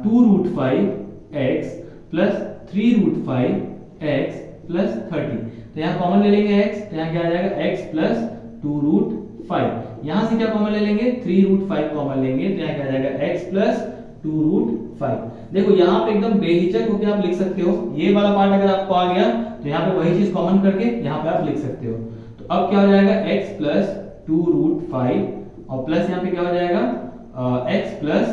2√5x प्लस 3√5x प्लस 30। तो यहाँ कॉमन ले लेंगे x, तो यहाँ क्या आ जाएगा x प्लस 2√5। यहाँ से क्या कॉमन ले लेंगे, 3√5 कॉमन लेंगे तो यहाँ क्या आ जाएगा x प्लस 2√5। देखो यहाँ पे एकदम बेहिचक होकर आप लिख सकते हो, ये वाला पार्ट अगर आपको आ गया तो यहाँ पे वही चीज कॉमन करके यहाँ पे आप लिख सकते हो। तो अब क्या हो जाएगा, x प्लस 2√5 और प्लस यहाँ पे क्या हो जाएगा x प्लस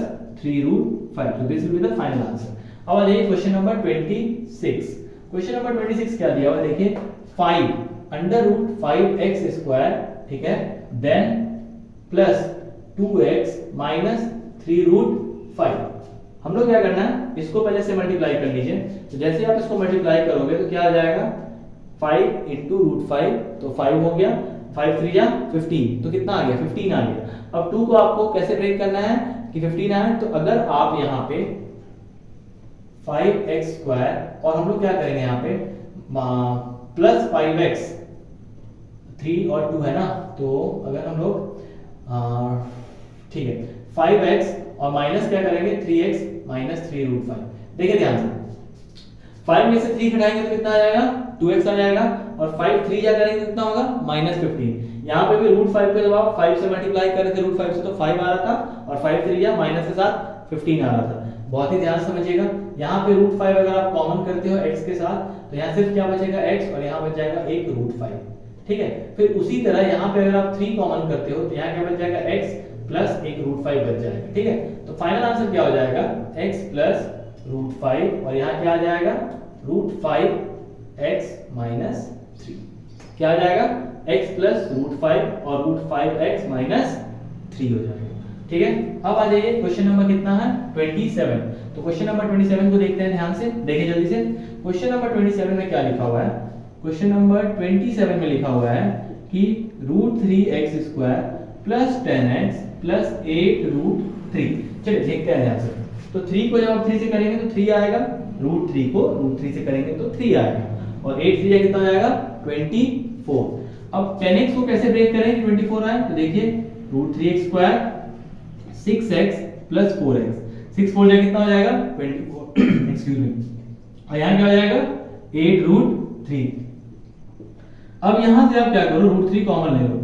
3√5। तो this will be the final answer. अब आ जाइए क्वेश्चन नंबर 26। क्वेश्चन नंबर 26 क्या दिया हुआ है, देखिए 5√5x², ठीक है, देन प्लस 2x माइनस 3√5। हम लोग क्या करना है, इसको पहले से मल्टीप्लाई कर लीजिए। तो जैसे आप इसको मल्टीप्लाई करोगे तो क्या आ जाएगा, 5 × √5 तो 5 हो गया, 5 3 जा 15, तो कितना आ गया 15 आ गया। अब 2 को आपको कैसे ब्रेक करना है कि 15 आए, तो अगर आप यहाँ पे 5x² और हम लोग क्या करेंगे यहाँ पे प्लस 5x, 3 और 2 है ना, तो अगर हम लोग ठीक है 5x और माइनस क्या करेंगे 3x माइनस 3√5। देखिए ध्यान से, 5 में से 3 घटाएंगे तो कितना आ जाएगा, 2x आ जाएगा और 5 3 जा करेंगे तो कितना होगा -15। यहाँ पे भी √5 को जब आप 5 से मल्टीप्लाई कर रहे थे √5 से तो 5 आ रहा था और 5 3 जा माइनस के साथ 15 आ रहा था। बहुत ही ध्यान समझिएगा, यहाँ पे √5 अगर आप कॉमन करते हो x के साथ तो यहाँ सिर्फ क्या बचेगा x और यहाँ बच जाएगा एक √5। ठीक है, फिर उसी तरह यहाँ पे अगर आप 3 कॉमन करते हो तो यहाँ क्या बच जाएगा x प्लस एक √5 बच जाएगा। ठीक है, तो फाइनल आंसर क्या हो जाएगा, x प्लस √5 और यहाँ क्या आ जाएगा √5x माइनस 3। क्या आ जाएगा, x प्लस √5 और √5x माइनस 3 हो जाएगा। ठीक है, अब आ जाइए क्वेश्चन नंबर कितना है 27। तो क्वेश्चन नंबर 27 को देखते हैं ध्यान से, देखिए जल्दी से। क्वेश्चन नंबर 27 में क्या लिखा हुआ है, क्वेश्चन नंबर 27 में लिखा हुआ है कि √3x² प्लस 10x प्लस 8√3। चलिए देखते हैं ध्यान से। तो 3 को जब आप 3 से करेंगे तो 3 आएगा, √3 को √3 से करेंगे तो 3 आएगा, और 8 3 कितना आएगा 24। अब 10x को कैसे ब्रेक करें कि 24 आए? तो देखिए √3x² 6x प्लस 4x, 6 4 कितना हो जाएगा 24 एक्सक्यूज मी, और यहाँ क्या हो जाएगा 8√3। अब यहाँ से आप क्या करो, √3 कॉमन ले लो,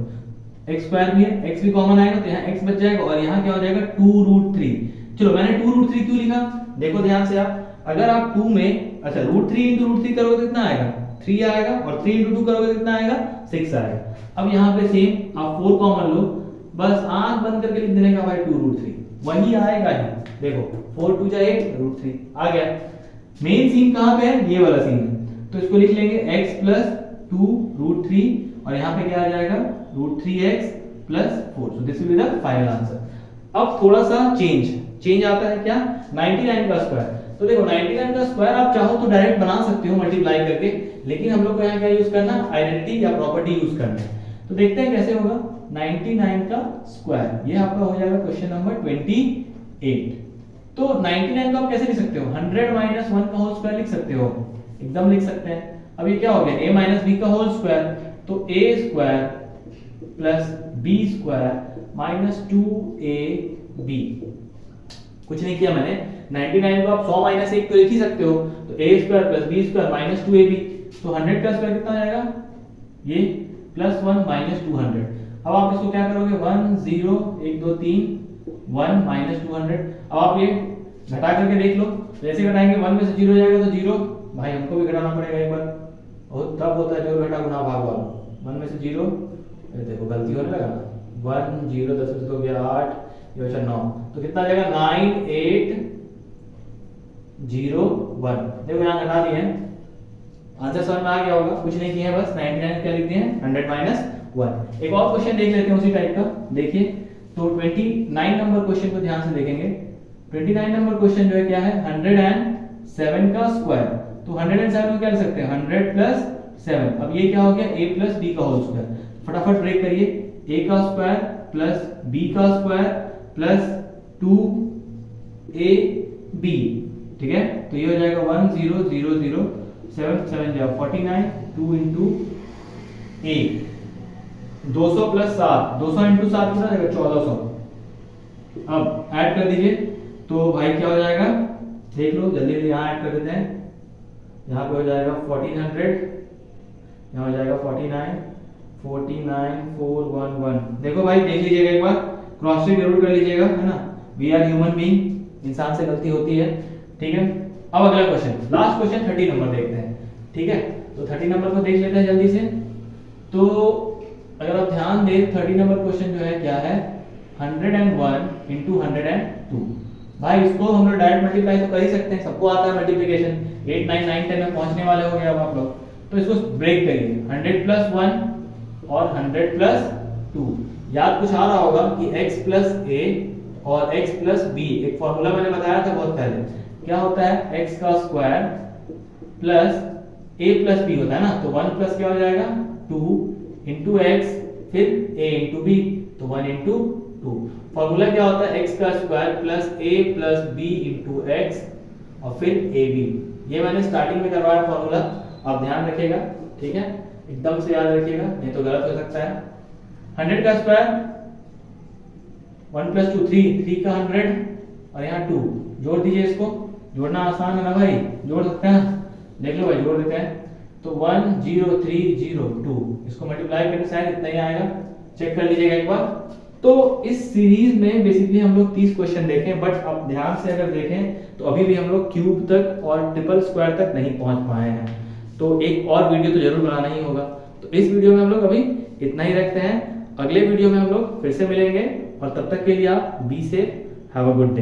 x² भी है, x भी कॉमन आएगा तो यहाँ x बच जाएगा, और यहाँ क्या हो जाएगा 2√3। चलो मैंने 2√3 क्यों लिखा, देखो ध्यान से आप, अगर आप 2 में अच्छा √3 × √3 करोगे तो कितना आएगा 3 आएगा, और 3 × 2 करोगे तो कितना आएगा 6 आएगा। अब यहाँ पे सेम आप 4 कॉमन लो, बस आंख बंद करके लिख देने का भाई 2√3, वही आएगा ही। देखो 4 2 8 √3 आ गया। मेन सीन कहाँ पे है, ये वाला सीन है, तो इसको लिख लेंगे x प्लस 2√3, और यहाँ पे क्या आ जाएगा √3x plus 4। So this will be the final answer. अब थोड़ा सा चेंज आता है क्या, 99 का स्क्वायर। तो देखो 99 का स्क्वायर आप चाहो तो डायरेक्ट बना सकते हो मल्टीप्लाई करके, लेकिन हम लोग को यहाँ क्या यूज करना, आइडेंटिटी या प्रॉपर्टी यूज करना है। तो देखते हैं कैसे होगा 99 का स्क्वायर, ये आपका हो जाएगा क्वेश्चन नंबर 28। तो 99 को आप कैसे लिख सकते हो, 100 - 1 का होल स्क्वायर लिख सकते हो, एकदम लिख सकते हैं। अब ये क्या हो गया a - b का होल स्क्वायर, तो a² प्लस b² - 2ab। कुछ नहीं किया मैंने, 99 को आप 100 - 1 तो लिख ही सकते हो, तो a² प्लस b² - 2ab। तो 100 का स्क्वायर कितना आएगा, ये +1 - 200। अब आप इसको क्या करोगे, 1 0 1 2 3 1 - 200। अब आप ये घटा करके देख लो, जैसे घटाएंगे 1 में से 0 जाएगा तो 0, भाई हमको भी घटाना पड़ेगा एक बार, और तब होता है जोड़ घटा गुणा भाग वाला। 1 में से 0, देखो गलती होने लगा, 1 0 10 में से हो गया 8, ये बचा 9, तो कितना आ जाएगा 9 8 0 1। देखो यहाँ घटा दिए हैं, आंसर समझ में आ गया होगा, कुछ नहीं किया है, बस 99 क्या लिख दिए हैं 100 - 1। एक और क्वेश्चन देख लेते हैं उसी टाइप का, देखिए तो 29 नंबर क्वेश्चन को ध्यान से देखेंगे। 29 नंबर क्वेश्चन जो है क्या है, 107 का स्क्वायर। तो 107 को क्या लिख सकते हैं 100 प्लस 7। अब ये क्या हो गया a प्लस b का होल स्क्वायर, फटाफट ब्रेक करिए, a का स्क्वायर प्लस b का स्क्वायर प्लस 2ab, ठीक है। तो ये हो जाएगा 1 0 0 0 7 7 जा 49, 2 × a 200 प्लस 7, 200 × 7 कितना जाएगा 1400। अब ऐड कर दीजिए, तो भाई क्या हो जाएगा, देख लो जल्दी जल्दी, यहाँ ऐड कर देते हैं, यहाँ पे हो जाएगा 1400, यहाँ हो जाएगा 49 49 4 1 1। देखो भाई देख लीजिएगा एक बार, क्रॉस चेक जरूर कर लीजिएगा, है ना, वी आर ह्यूमन बीइंग, इंसान से गलती होती है, ठीक है। अब अगला क्वेश्चन, लास्ट क्वेश्चन 30 नंबर देखते हैं, ठीक है। तो 30 नंबर को देख लेते हैं जल्दी से। तो अगर आप ध्यान दें 30 नंबर क्वेश्चन जो है क्या है, 101 × 102। भाई इसको हम लोग डायरेक्ट मल्टीप्लाई तो कर ही सकते हैं, सबको आता है मल्टीप्लिकेशन, 8 9 9 10 में पहुंचने वाले हो गए अब आप लोग। तो इसको ब्रेक करिए, 100 + 1 और 100 + 2। याद कुछ आ रहा होगा कि x + a और x + b, एक फॉर्मूला मैंने बताया था बहुत पहले, क्या होता है x का स्क्वायर प्लस a + b होता है ना, तो 1 प्लस क्या हो जाएगा 2 × x फिर a × b, तो 1 × 2। फॉर्मूला क्या होता है x का square plus a + b × x और फिर ab। ये मैंने स्टार्टिंग में करवाया फॉर्मूला, आप ध्यान रखिएगा, ठीक है, एकदम से याद रखिएगा, नहीं तो गलत हो सकता है। 100 का स्क्वायर 1 + 2 3 का 100, और यहाँ 2 जोड़ दीजिए, इसको जोड़ना आसान है ना भाई, जोड़ सकते हैं, देख लो भाई जोड़ देते हैं। तो 1 0 3 0 2, इसको मल्टीप्लाई करके शायद इतना ही आएगा, चेक कर लीजिएगा एक बार। तो इस सीरीज में बेसिकली हम लोग 30 क्वेश्चन देखें, बट आप ध्यान से अगर देखें तो अभी भी हम लोग क्यूब तक और ट्रिपल स्क्वायर तक नहीं पहुंच पाए हैं, तो एक और वीडियो तो जरूर बनाना ही होगा। तो इस वीडियो में हम लोग अभी इतना ही रखते हैं, अगले वीडियो में हम लोग फिर से मिलेंगे, और तब तक के लिए आप be safe, have a good day.